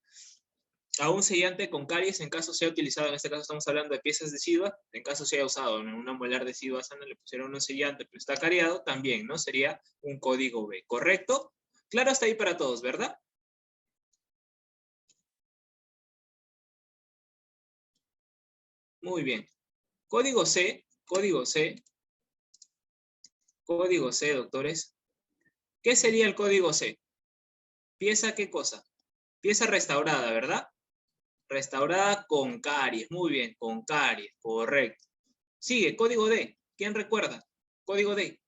Speaker 1: a un sellante con caries en caso sea utilizado, en este caso estamos hablando de piezas deciduas, en caso sea usado en una molar decidua sana, le pusieron un sellante, pero está cariado, también, ¿no? Sería un código B, ¿correcto? Claro, hasta ahí para todos, ¿verdad? Muy bien. Código C, doctores. ¿Qué sería el código C? ¿Pieza qué cosa? Pieza restaurada, ¿verdad? Restaurada con caries, muy bien, con caries, correcto. Sigue, código D. ¿Quién recuerda? Código D.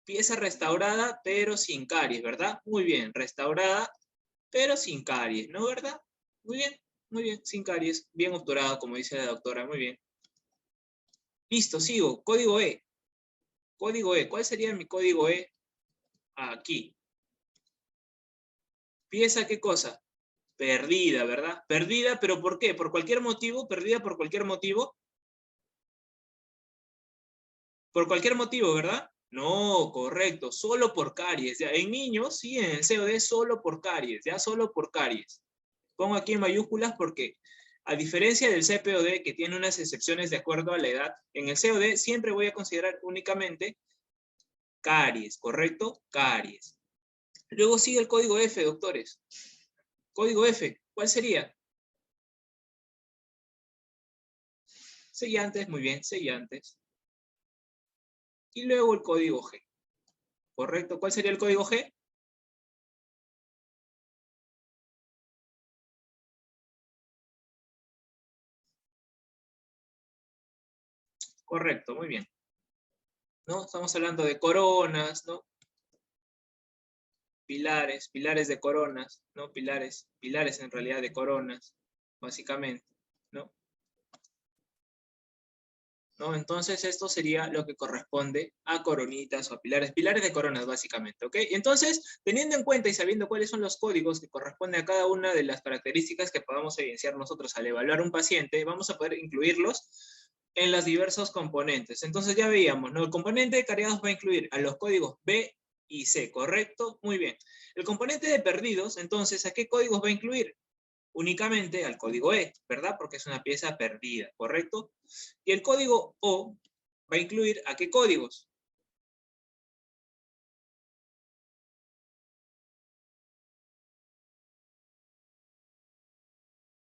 Speaker 1: Pieza restaurada, pero sin caries, ¿verdad? Muy bien, restaurada, pero sin caries, ¿no, verdad? Muy bien, sin caries, bien obturado, como dice la doctora, muy bien. Listo, sigo, código E. Código E, ¿cuál sería mi código E? Aquí. ¿Pieza qué cosa? Perdida, ¿verdad? Perdida, pero ¿por qué? ¿Por cualquier motivo? ¿Perdida por cualquier motivo? Por cualquier motivo, ¿verdad? No, correcto, solo por caries. Ya, en niños, sí, en el COD, solo por caries, ya solo por caries. Pongo aquí en mayúsculas porque, a diferencia del CPOD, que tiene unas excepciones de acuerdo a la edad, en el COD siempre voy a considerar únicamente caries, ¿correcto? Caries. Luego sigue el código F, doctores. Código F, ¿cuál sería? Sellantes, muy bien, sellantes. Y luego el código G. ¿Correcto? ¿Cuál sería el código G? Correcto, muy bien. ¿No? Estamos hablando de coronas, ¿no? Pilares de coronas, ¿no? Pilares en realidad de coronas, básicamente, ¿no? ¿No? Entonces esto sería lo que corresponde a coronitas o a pilares de coronas básicamente, ¿ok? Entonces, teniendo en cuenta y sabiendo cuáles son los códigos que corresponden a cada una de las características que podamos evidenciar nosotros al evaluar un paciente, vamos a poder incluirlos en los diversos componentes. Entonces ya veíamos, ¿no? El componente de cariados va a incluir a los códigos B y C, ¿correcto? Muy bien. El componente de perdidos, entonces, ¿a qué códigos va a incluir? Únicamente al código E, ¿verdad? Porque es una pieza perdida, ¿correcto? Y el código O va a incluir ¿a qué códigos?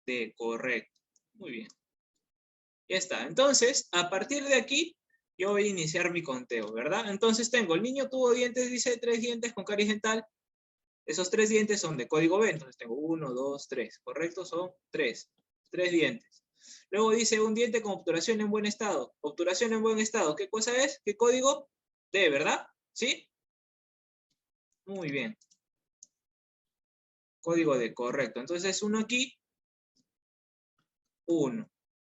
Speaker 1: D, correcto. Muy bien. Ya está. Entonces, a partir de aquí, yo voy a iniciar mi conteo, ¿verdad? Entonces tengo, el niño tuvo dientes, dice 3 dientes con caries dental. Esos 3 dientes son de código B, entonces tengo 1, 2, 3, ¿correcto? Son 3 dientes. Luego dice un diente con obturación en buen estado. Obturación en buen estado, ¿qué cosa es? ¿Qué código? D, ¿verdad? ¿Sí? Muy bien. Código D, correcto. Entonces, uno aquí, 1.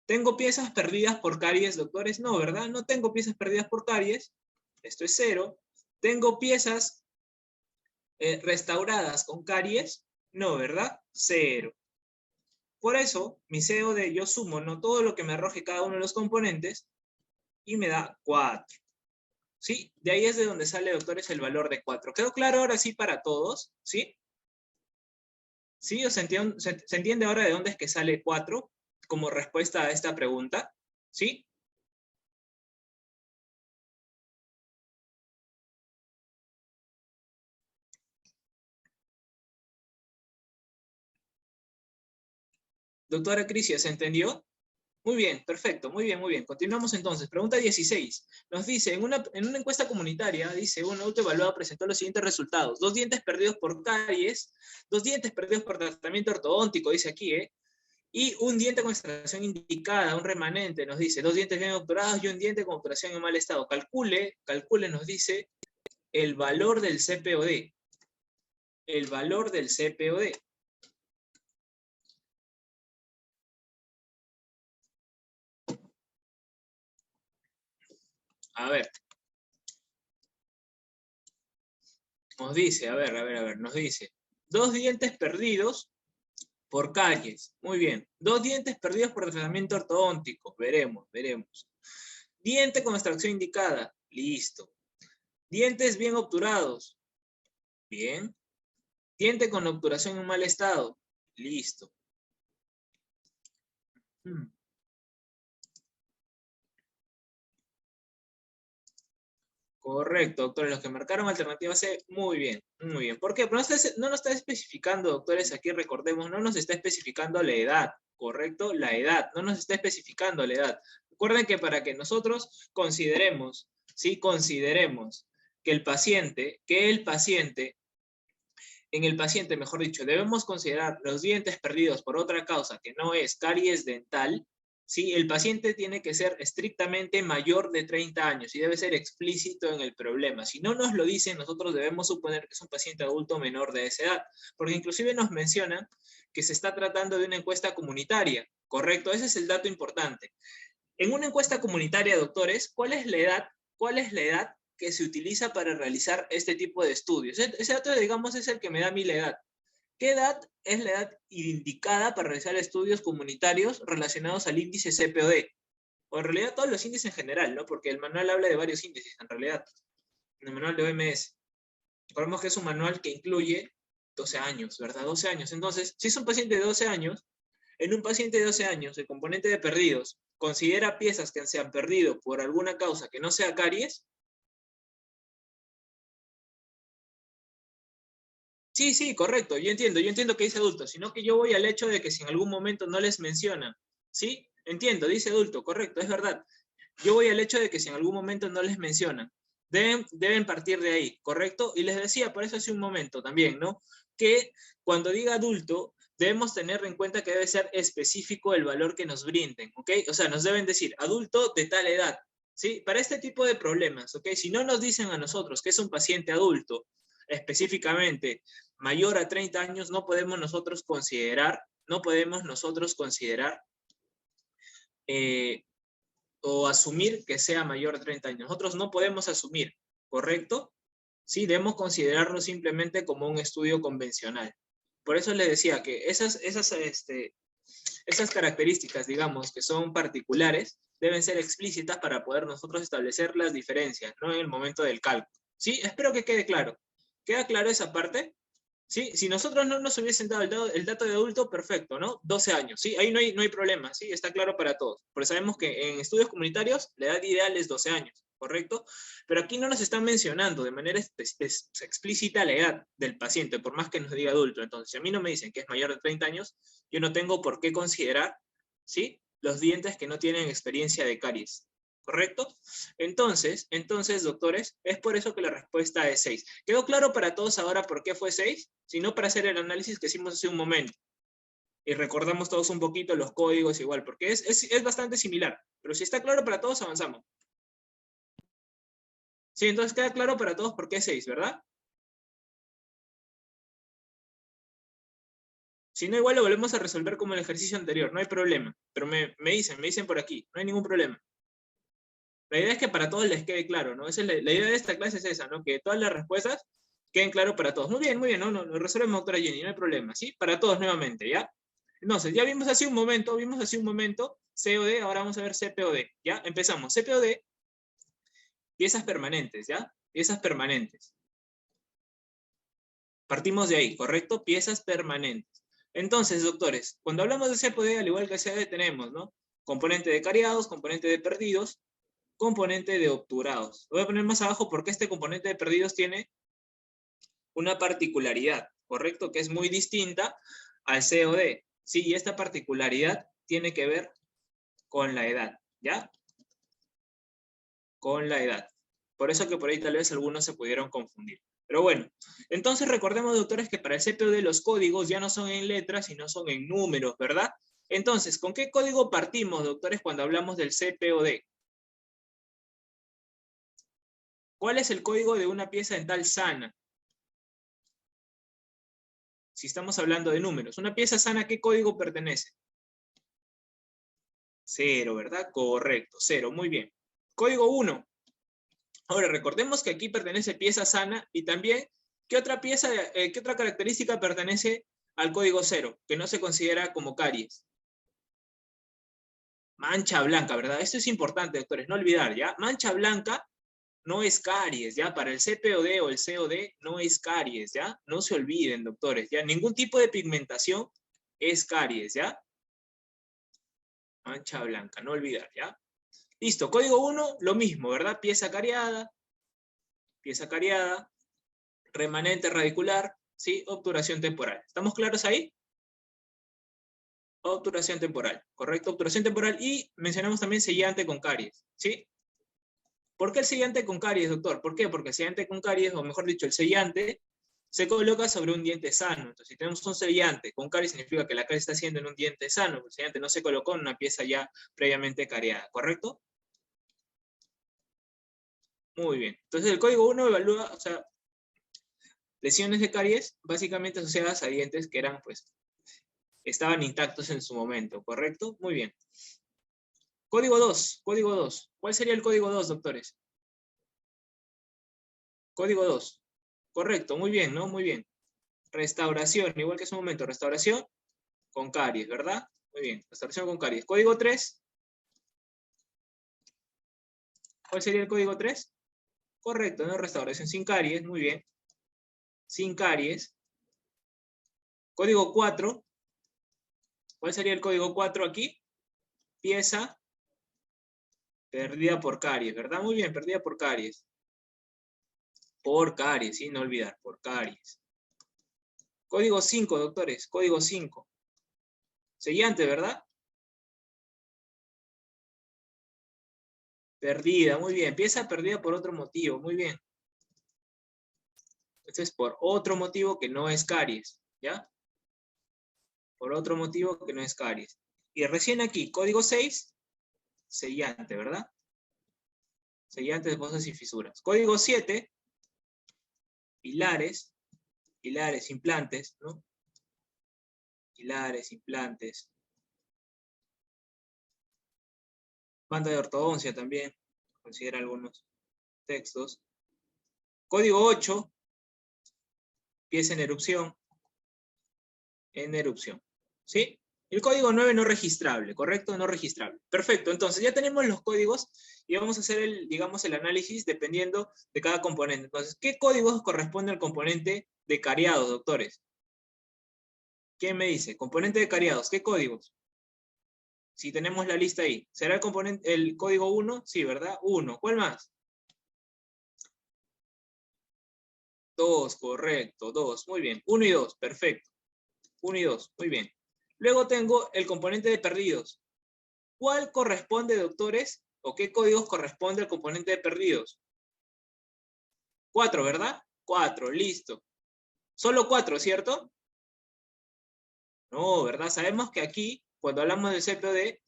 Speaker 1: ¿Tengo piezas perdidas por caries, doctores? No, ¿verdad? No tengo piezas perdidas por caries. Esto es 0. ¿Tengo piezas restauradas con caries? No, ¿verdad? 0. Por eso, mi COD, yo sumo, ¿no? Todo lo que me arroje cada uno de los componentes y me da 4. ¿Sí? De ahí es de donde sale, doctores, el valor de 4. ¿Quedó claro ahora sí para todos? ¿Sí? ¿Sí? ¿O se entiende ahora de dónde es que sale 4 como respuesta a esta pregunta? ¿Sí? Doctora Crisia, ¿se entendió? Muy bien, perfecto, muy bien, muy bien. Continuamos entonces. Pregunta 16. Nos dice, en una encuesta comunitaria, dice, un autoevaluado presentó los siguientes resultados. 2 dientes perdidos por caries, 2 dientes perdidos por tratamiento ortodóntico, dice aquí, ¿eh? Y un diente con extracción indicada, un remanente, nos dice, 2 dientes bien obturados y un diente con obturación en mal estado. Calcule, nos dice, el valor del CPOD. El valor del CPOD. A ver, nos dice, nos dice, 2 dientes perdidos Por caries. Muy bien. 2 dientes perdidos por tratamiento ortodóntico. Veremos, veremos. Diente con extracción indicada. Listo. Dientes bien obturados. Bien. Diente con obturación en mal estado. Listo. Correcto, doctores. Los que marcaron alternativa C, muy bien, muy bien. ¿Por qué? Pero no nos está especificando, doctores, aquí recordemos, no nos está especificando la edad, ¿correcto? La edad, no nos está especificando la edad. Recuerden que para que nosotros consideremos, ¿sí? Consideremos que en el paciente, mejor dicho, debemos considerar los dientes perdidos por otra causa que no es caries dental, ¿sí? El paciente tiene que ser estrictamente mayor de 30 años y debe ser explícito en el problema. Si no nos lo dicen, nosotros debemos suponer que es un paciente adulto menor de esa edad, porque inclusive nos mencionan que se está tratando de una encuesta comunitaria, ¿correcto? Ese es el dato importante. En una encuesta comunitaria, doctores, ¿cuál es la edad? ¿Cuál es la edad que se utiliza para realizar este tipo de estudios? Ese dato, digamos, es el que me da a mí la edad. ¿Qué edad es la edad indicada para realizar estudios comunitarios relacionados al índice CPOD? O en realidad todos los índices en general, ¿no? Porque el manual habla de varios índices, en realidad. En el manual de OMS. Recordemos que es un manual que incluye 12 años, ¿verdad? 12 años. Entonces, si es un paciente de 12 años, en un paciente de 12 años, el componente de perdidos considera piezas que se han perdido por alguna causa que no sea caries. Sí, sí, correcto, yo entiendo que dice adulto, sino que yo voy al hecho de que si en algún momento no les menciona, ¿sí? Entiendo, dice adulto, correcto, es verdad. Yo voy al hecho de que si en algún momento no les mencionan, deben partir de ahí, ¿correcto? Y les decía por eso hace un momento también, ¿no? Que cuando diga adulto, debemos tener en cuenta que debe ser específico el valor que nos brinden, ¿ok? O sea, nos deben decir adulto de tal edad, ¿sí? Para este tipo de problemas, ¿ok? Si no nos dicen a nosotros que es un paciente adulto, específicamente mayor a 30 años, no podemos nosotros considerar o asumir que sea mayor de 30 años. Nosotros no podemos asumir, ¿correcto? Sí, debemos considerarlo simplemente como un estudio convencional. Por eso les decía que esas características, digamos, que son particulares, deben ser explícitas para poder nosotros establecer las diferencias, ¿no? En el momento del cálculo. ¿Sí? Espero que quede claro. ¿Queda claro esa parte? ¿Sí? Si nosotros no nos hubiesen dado el dato de adulto, perfecto, ¿no? 12 años, ¿sí? Ahí no hay problema, ¿sí? Está claro para todos. Porque sabemos que en estudios comunitarios la edad ideal es 12 años, ¿correcto? Pero aquí no nos están mencionando de manera explícita la edad del paciente, por más que nos diga adulto. Entonces, si a mí no me dicen que es mayor de 30 años, yo no tengo por qué considerar, ¿sí? Los dientes que no tienen experiencia de caries. ¿Correcto? Entonces, doctores, es por eso que la respuesta es 6. ¿Quedó claro para todos ahora por qué fue 6? Sino para hacer el análisis que hicimos hace un momento. Y recordamos todos un poquito los códigos igual, porque es bastante similar. Pero si está claro para todos, avanzamos. Sí, entonces queda claro para todos por qué 6, ¿verdad? Si no, igual lo volvemos a resolver como el ejercicio anterior, no hay problema. Pero me dicen por aquí, no hay ningún problema. La idea es que para todos les quede claro, ¿no? Esa es la idea de esta clase es esa, ¿no? Que todas las respuestas queden claro para todos. Muy bien, no, lo resolvemos, doctora Jenny, no hay problema, ¿sí? Para todos nuevamente, ¿ya? Entonces, ya vimos hace un momento, COD, ahora vamos a ver CPOD, ¿ya? Empezamos, CPOD, piezas permanentes, ¿ya? Piezas permanentes. Partimos de ahí, ¿correcto? Piezas permanentes. Entonces, doctores, cuando hablamos de CPOD, al igual que CAD, tenemos, ¿no? Componente de cariados, componente de perdidos, componente de obturados. Lo voy a poner más abajo porque este componente de perdidos tiene una particularidad, ¿correcto? Que es muy distinta al COD. Sí, y esta particularidad tiene que ver con la edad, ¿ya? Con la edad. Por eso que por ahí tal vez algunos se pudieron confundir. Pero bueno, entonces recordemos, doctores, que para el CPOD los códigos ya no son en letras, sino son en números, ¿verdad? Entonces, ¿con qué código partimos, doctores, cuando hablamos del CPOD? ¿Cuál es el código de una pieza dental sana? Si estamos hablando de números. ¿Una pieza sana a qué código pertenece? 0, ¿verdad? Correcto, 0, muy bien. Código 1. Ahora, recordemos que aquí pertenece pieza sana y también, ¿qué otra característica pertenece al código 0, que no se considera como caries. Mancha blanca, ¿verdad? Esto es importante, doctores, no olvidar, ¿ya? Mancha blanca no es caries, ¿ya? Para el CPOD o el COD no es caries, ¿ya? No se olviden, doctores, ¿ya? Ningún tipo de pigmentación es caries, ¿ya? Mancha blanca, no olvidar, ¿ya? Listo, código 1, lo mismo, ¿verdad? Pieza cariada, remanente radicular, ¿sí? Obturación temporal. ¿Estamos claros ahí? Obturación temporal, ¿correcto? Obturación temporal y mencionamos también sellante con caries, ¿sí? ¿Por qué el sellante con caries, doctor? ¿Por qué? Porque el sellante con caries, o mejor dicho, el sellante se coloca sobre un diente sano. Entonces, si tenemos un sellante con caries, significa que la caries está haciendo en un diente sano. El sellante no se colocó en una pieza ya previamente cariada, ¿correcto? Muy bien. Entonces, el código 1 evalúa, o sea, lesiones de caries básicamente asociadas a dientes que eran, pues, estaban intactos en su momento, ¿correcto? Muy bien. Código 2, código 2. ¿Cuál sería el código 2, doctores? Código 2. Correcto, muy bien, ¿no? Muy bien. Restauración, igual que en su momento, restauración con caries, ¿verdad? Muy bien, restauración con caries. Código 3. ¿Cuál sería el código 3? Correcto, ¿no? Restauración sin caries, muy bien. Sin caries. Código 4. ¿Cuál sería el código 4 aquí? Pieza perdida por caries, ¿verdad? Muy bien, perdida por caries. Por caries, sin olvidar, por caries. Código 5, doctores, código 5. Sellante, ¿verdad? Perdida, muy bien. Pieza perdida por otro motivo, muy bien. Esto es por otro motivo que no es caries, ¿ya? Por otro motivo que no es caries. Y recién aquí, código 6, sellante, ¿verdad? Sellante de fosas y fisuras. Código 7, pilares, implantes, ¿no? Pilares, implantes. Banda de ortodoncia también, considera algunos textos. Código 8, pieza en erupción. En erupción, ¿sí? El código 9 no registrable, ¿correcto? No registrable. Perfecto, entonces ya tenemos los códigos y vamos a hacer el, digamos, el análisis dependiendo de cada componente. Entonces, ¿qué códigos corresponde al componente de cariados, doctores? ¿Quién me dice? Componente de cariados, ¿qué códigos? Si tenemos la lista ahí. ¿Será el componente, el código 1? Sí, ¿verdad? 1. ¿Cuál más? 2, correcto, 2. Muy bien. 1 y 2, perfecto. 1 y 2, muy bien. Luego tengo el componente de perdidos. ¿Cuál corresponde, doctores? ¿O qué códigos corresponde al componente de perdidos? 4, ¿verdad? 4, listo. Solo 4, ¿cierto? No, ¿verdad? Sabemos que aquí, cuando hablamos del CPOD,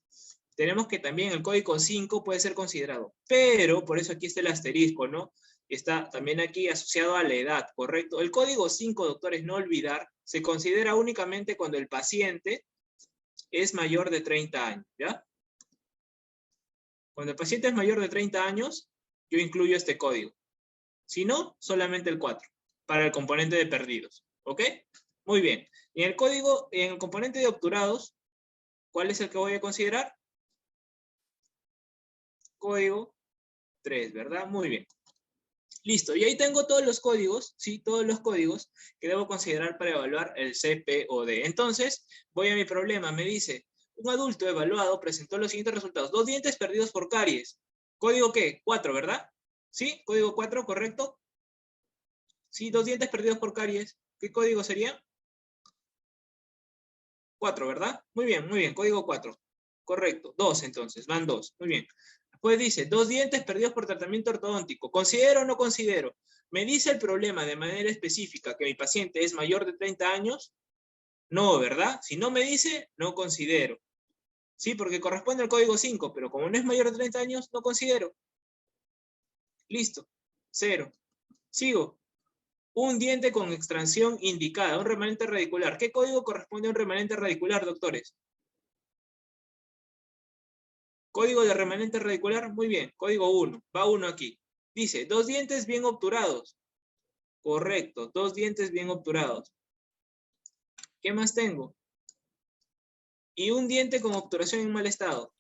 Speaker 1: tenemos que también el código 5 puede ser considerado. Pero, por eso aquí está el asterisco, ¿no? Está también aquí asociado a la edad, ¿correcto? El código 5, doctores, no olvidar, se considera únicamente cuando el paciente es mayor de 30 años, ¿ya? Cuando el paciente es mayor de 30 años, yo incluyo este código. Si no, solamente el 4, para el componente de perdidos, ¿ok? Muy bien. Y en el código, en el componente de obturados, ¿cuál es el que voy a considerar? Código 3, ¿verdad? Muy bien. Listo, y ahí tengo todos los códigos, ¿sí? Todos los códigos que debo considerar para evaluar el CPOD. Entonces, voy a mi problema, me dice, un adulto evaluado presentó los siguientes resultados. 2 dientes perdidos por caries. ¿Código qué? 4, ¿verdad? ¿Sí? Código 4, ¿correcto? Sí, 2 dientes perdidos por caries. ¿Qué código sería? 4, ¿verdad? Muy bien, código 4. Correcto, 2 entonces, van 2. Muy bien. Después dice, 2 dientes perdidos por tratamiento ortodóntico. ¿Considero o no considero? ¿Me dice el problema de manera específica que mi paciente es mayor de 30 años? No, ¿verdad? Si no me dice, no considero. Sí, porque corresponde al código 5, pero como no es mayor de 30 años, no considero. Listo. 0. Sigo. Un diente con extracción indicada, un remanente radicular. ¿Qué código corresponde a un remanente radicular, doctores? Código de remanente radicular, muy bien. Código 1, va 1 aquí. Dice, 2 dientes bien obturados. Correcto, 2 dientes bien obturados. ¿Qué más tengo? Y un diente con obturación en mal estado.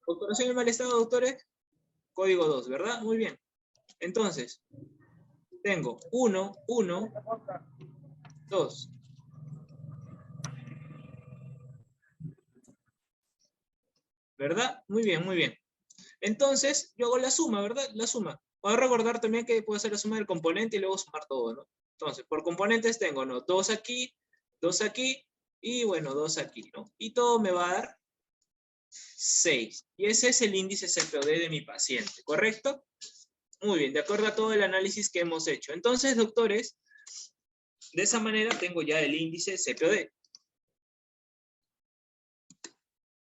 Speaker 1: Obturación en mal estado, doctores, código 2, ¿verdad? Muy bien. Entonces, tengo 1, 1, 2. ¿Verdad? Muy bien, muy bien. Entonces, yo hago la suma, ¿verdad? La suma. Voy a recordar también que puedo hacer la suma del componente y luego sumar todo, ¿no? Entonces, por componentes tengo, ¿no? 2 aquí, y bueno, 2 aquí, ¿no? Y todo me va a dar 6. Y ese es el índice CPOD de mi paciente, ¿correcto? Muy bien, de acuerdo a todo el análisis que hemos hecho. Entonces, doctores, de esa manera tengo ya el índice CPOD.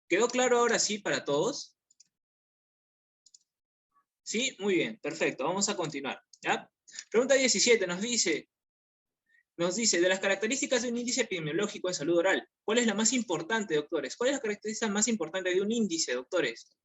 Speaker 1: ¿Quedó claro ahora sí para todos? ¿Sí? Muy bien, perfecto. Vamos a continuar, ¿ya? Pregunta 17 nos dice, de las características de un índice epidemiológico de salud oral, ¿cuál es la más importante, doctores? ¿Cuál es la característica más importante de un índice, doctores?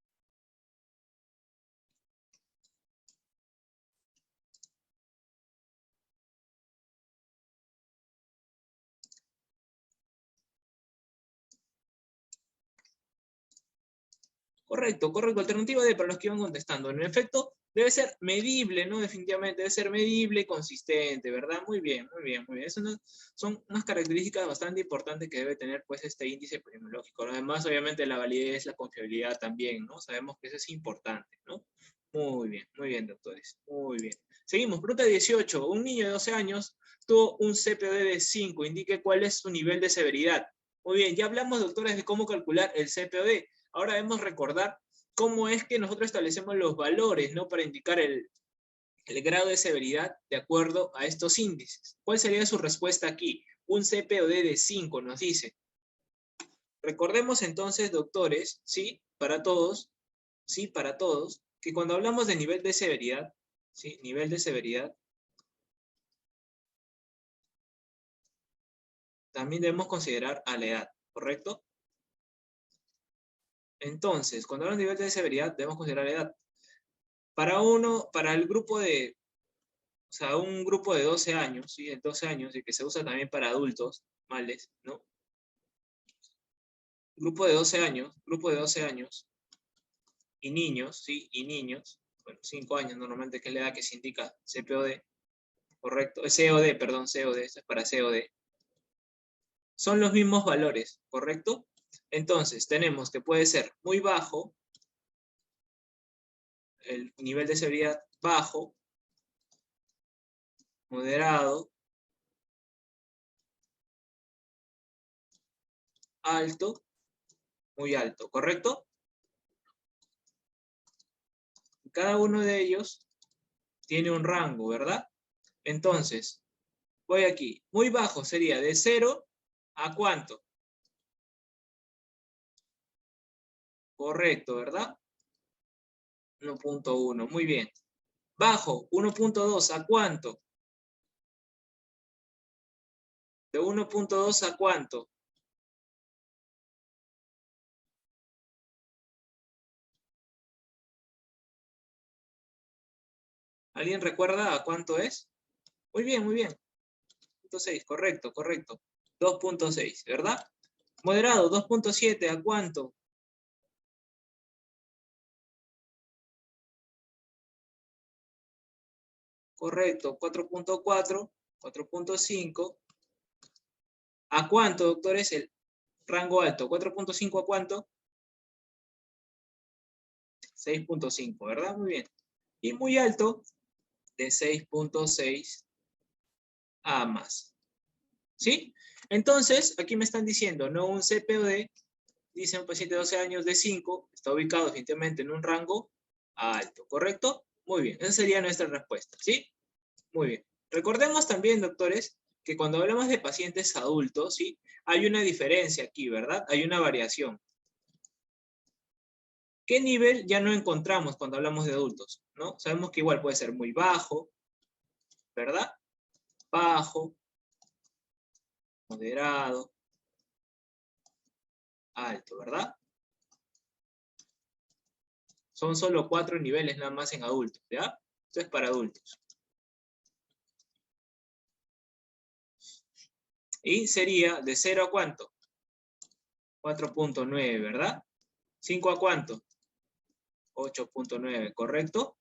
Speaker 1: Correcto, correcto. Alternativa D para los que iban contestando. En efecto, debe ser medible, ¿no? Definitivamente debe ser medible y consistente, ¿verdad? Muy bien, muy bien, muy bien. Son unas características bastante importantes que debe tener, pues, este índice epidemiológico, ¿no? Además, obviamente, la validez, la confiabilidad también, ¿no? Sabemos que eso es importante, ¿no? Muy bien, doctores. Muy bien. Seguimos. Pregunta 18. Un niño de 12 años tuvo un CPOD de 5. Indique cuál es su nivel de severidad. Muy bien, ya hablamos, doctores, de cómo calcular el CPOD. Ahora debemos recordar cómo es que nosotros establecemos los valores, ¿no? Para indicar el grado de severidad de acuerdo a estos índices. ¿Cuál sería su respuesta aquí? Un CPOD de 5 nos dice. Recordemos entonces, doctores, ¿sí? Para todos, ¿sí? Para todos, que cuando hablamos de nivel de severidad, ¿sí? Nivel de severidad, también debemos considerar a la edad, ¿correcto? Entonces, cuando hablamos de nivel de severidad, debemos considerar la edad. Para el grupo de, o sea, un grupo de 12 años, ¿sí? De 12 años, y que se usa también para adultos, males, ¿no? Grupo de 12 años, y niños, ¿sí? Y niños, bueno, 5 años normalmente, que es la edad que se indica CPOD, ¿correcto? COD, perdón, COD, esto es para COD. Son los mismos valores, ¿correcto? Entonces, tenemos que puede ser muy bajo, el nivel de severidad bajo, moderado, alto, muy alto, ¿correcto? Cada uno de ellos tiene un rango, ¿verdad? Entonces, voy aquí. Muy bajo sería de 0 a ¿cuánto? Correcto, ¿verdad? 1.1, muy bien. Bajo, 1.2, ¿a cuánto? De 1.2 a ¿cuánto? ¿Alguien recuerda a cuánto es? Muy bien, muy bien. 2.6, correcto, correcto. 2.6, ¿verdad? Moderado, 2.7, ¿a cuánto? Correcto, 4.4, 4.5. ¿A cuánto, doctor, es el rango alto? 4.5, ¿a cuánto? 6.5, ¿verdad? Muy bien. Y muy alto, de 6.6 a más. ¿Sí? Entonces, aquí me están diciendo, no un CPOD, dice un paciente de 12 años de 5, está ubicado definitivamente en un rango alto, ¿correcto? Muy bien, esa sería nuestra respuesta, ¿sí? Muy bien. Recordemos también, doctores, que cuando hablamos de pacientes adultos, ¿sí? Hay una diferencia aquí, ¿verdad? Hay una variación. ¿Qué nivel ya no encontramos cuando hablamos de adultos? ¿No? Sabemos que igual puede ser muy bajo, ¿verdad? Bajo, moderado, alto, ¿verdad? Son solo 4 niveles nada más en adultos, ¿ya? Esto es para adultos. Y sería de 0 a ¿cuánto? 4.9, ¿verdad? 5 a ¿cuánto? 8.9, ¿correcto?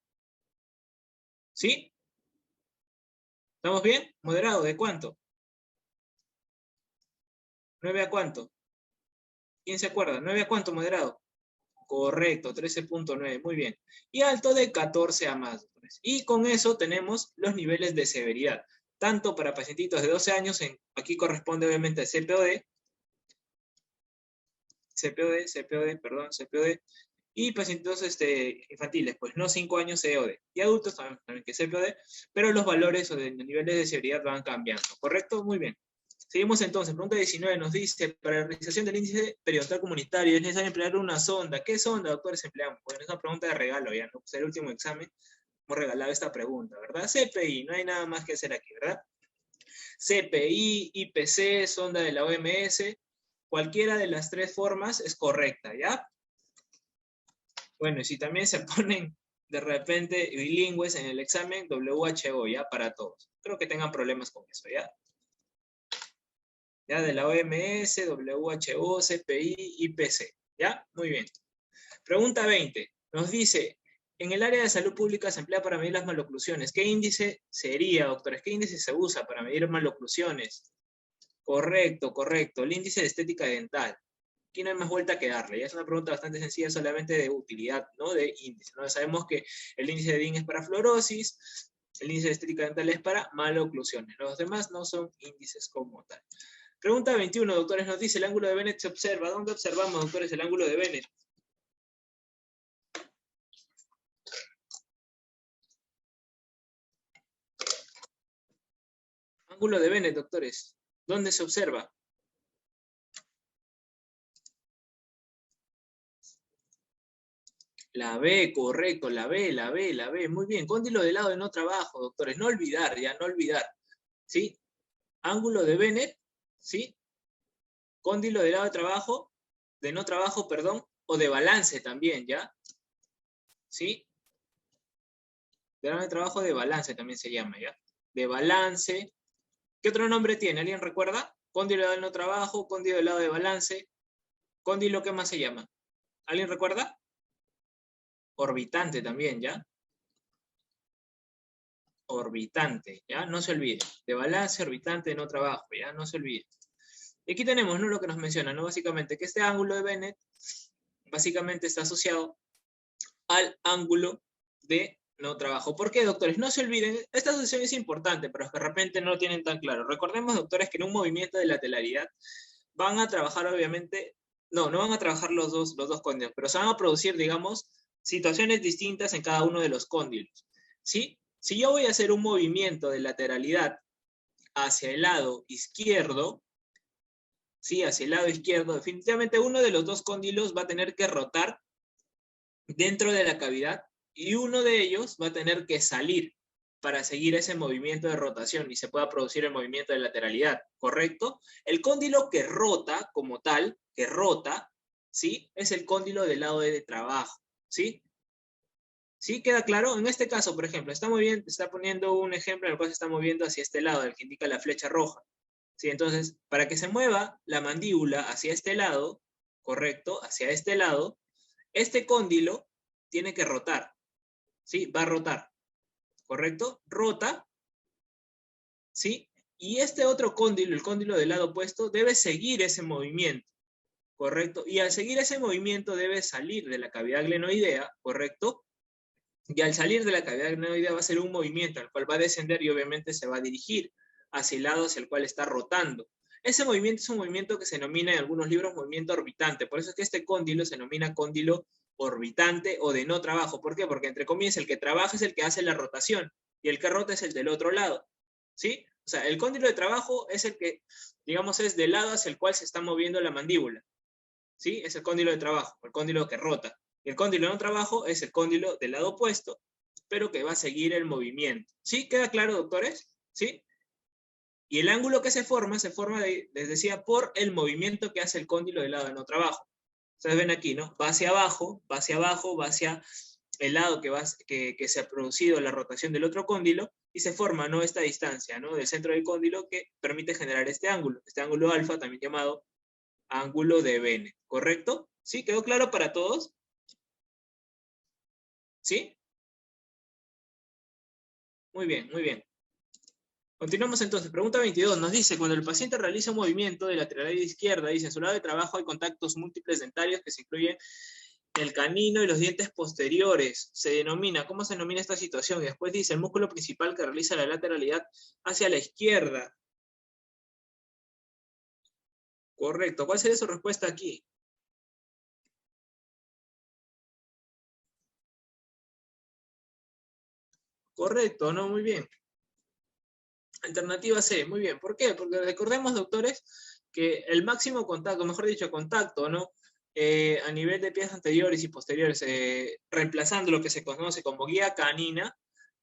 Speaker 1: ¿Sí? ¿Estamos bien? Moderado, ¿de cuánto? 9 a ¿cuánto? ¿Quién se acuerda? ¿9 a cuánto moderado? Correcto, 13.9, muy bien. Y alto de 14 a más. Y con eso tenemos los niveles de severidad. Tanto para pacientitos de 12 años, aquí corresponde obviamente el CPOD, y pacientes infantiles, pues no 5 años COD. Y adultos también que CPOD, pero los valores o de niveles de severidad van cambiando. ¿Correcto? Muy bien. Seguimos entonces, pregunta 19 nos dice, para la realización del índice periodontal comunitario es necesario emplear una sonda. ¿Qué sonda, doctores, empleamos? Bueno, es una pregunta de regalo, ya no, pues el último examen hemos regalado esta pregunta, ¿verdad? CPI, no hay nada más que hacer aquí, ¿verdad? CPI, IPC, sonda de la OMS, cualquiera de las tres formas es correcta, ¿ya? Bueno, y si también se ponen de repente bilingües en el examen, WHO, ¿ya? Para todos. Creo que tengan problemas con eso, ¿ya? ¿Ya? De la OMS, WHO, CPI, IPC. ¿Ya? Muy bien. Pregunta 20. Nos dice, en el área de salud pública se emplea para medir las maloclusiones. ¿Qué índice sería, doctores? ¿Qué índice se usa para medir maloclusiones? Correcto, correcto. El índice de estética dental. Aquí no hay más vuelta que darle. Ya es una pregunta bastante sencilla, solamente de utilidad, ¿no? De índice, ¿no? Sabemos que el índice de DIN es para fluorosis, el índice de estética dental es para maloclusiones. Los demás no son índices como tal. Pregunta 21, doctores, nos dice, el ángulo de Bennett se observa. ¿Dónde observamos, doctores, el ángulo de Bennett? Ángulo de Bennett, doctores. ¿Dónde se observa? La B, correcto, la B. Muy bien, cóndilo de lado de no trabajo, doctores. No olvidar, ya, no olvidar. ¿Sí? Ángulo de Bennett, ¿sí? Cóndilo de lado de no trabajo, perdón, o de balance también, ¿ya? ¿Sí? De lado de trabajo de balance también se llama, ¿ya? De balance. ¿Qué otro nombre tiene? ¿Alguien recuerda? Cóndilo de lado de no trabajo, cóndilo de lado de balance. Cóndilo, ¿qué más se llama? ¿Alguien recuerda? Orbitante también, ¿ya? Orbitante, ¿ya? No se olvide. De balance, orbitante, de no trabajo, ¿ya? No se olvide. Y aquí tenemos, ¿no? Lo que nos menciona, ¿no? Básicamente, que este ángulo de Bennett básicamente está asociado al ángulo de no trabajo. ¿Por qué, doctores? No se olviden, esta asociación es importante, pero es que de repente no lo tienen tan claro. Recordemos, doctores, que en un movimiento de lateralidad van a trabajar, obviamente, no van a trabajar los dos cóndilos, pero se van a producir, digamos, situaciones distintas en cada uno de los cóndilos, ¿sí? Si yo voy a hacer un movimiento de lateralidad hacia el lado izquierdo, ¿sí? Hacia el lado izquierdo, definitivamente uno de los dos cóndilos va a tener que rotar dentro de la cavidad y uno de ellos va a tener que salir para seguir ese movimiento de rotación y se pueda producir el movimiento de lateralidad, ¿correcto? El cóndilo que rota como tal, ¿sí? Es el cóndilo del lado de trabajo, ¿sí? ¿Sí? ¿Queda claro? En este caso, por ejemplo, está poniendo un ejemplo en el cual se está moviendo hacia este lado, el que indica la flecha roja. ¿Sí? Entonces, para que se mueva la mandíbula hacia este lado, ¿correcto? Hacia este lado, este cóndilo tiene que rotar, ¿sí? Va a rotar, ¿correcto? Rota, ¿sí? Y este otro cóndilo, el cóndilo del lado opuesto, debe seguir ese movimiento, ¿correcto? Y al seguir ese movimiento debe salir de la cavidad glenoidea, ¿correcto? Y al salir de la cavidad glenoidea va a ser un movimiento al cual va a descender y obviamente se va a dirigir hacia el lado hacia el cual está rotando. Ese movimiento es un movimiento que se denomina en algunos libros movimiento orbitante. Por eso es que este cóndilo se denomina cóndilo orbitante o de no trabajo. ¿Por qué? Porque entre comillas el que trabaja es el que hace la rotación y el que rota es el del otro lado. ¿Sí? O sea, el cóndilo de trabajo es el que, digamos, es del lado hacia el cual se está moviendo la mandíbula. ¿Sí? Es el cóndilo de trabajo, el cóndilo que rota. Y el cóndilo de no trabajo es el cóndilo del lado opuesto, pero que va a seguir el movimiento. ¿Sí? ¿Queda claro, doctores? ¿Sí? Y el ángulo que se forma, les decía, por el movimiento que hace el cóndilo del lado de no trabajo. Ustedes ven aquí, ¿no? Va hacia abajo, va hacia el lado que se ha producido la rotación del otro cóndilo, y se forma, ¿no?, esta distancia, ¿no?, del centro del cóndilo que permite generar este ángulo alfa, también llamado ángulo de Bene, ¿correcto? ¿Sí? ¿Quedó claro para todos? ¿Sí? Muy bien, muy bien. Continuamos entonces. Pregunta 22. Nos dice, cuando el paciente realiza un movimiento de lateralidad izquierda, dice, en su lado de trabajo hay contactos múltiples dentarios que se incluyen el canino y los dientes posteriores. ¿Cómo se denomina esta situación? Y después dice, el músculo principal que realiza la lateralidad hacia la izquierda. Correcto. ¿Cuál sería su respuesta aquí? Correcto, ¿no? Muy bien. Alternativa C, muy bien. ¿Por qué? Porque recordemos, doctores, que el máximo contacto, mejor dicho, contacto, ¿no?, a nivel de pies anteriores y posteriores, reemplazando lo que se conoce como guía canina,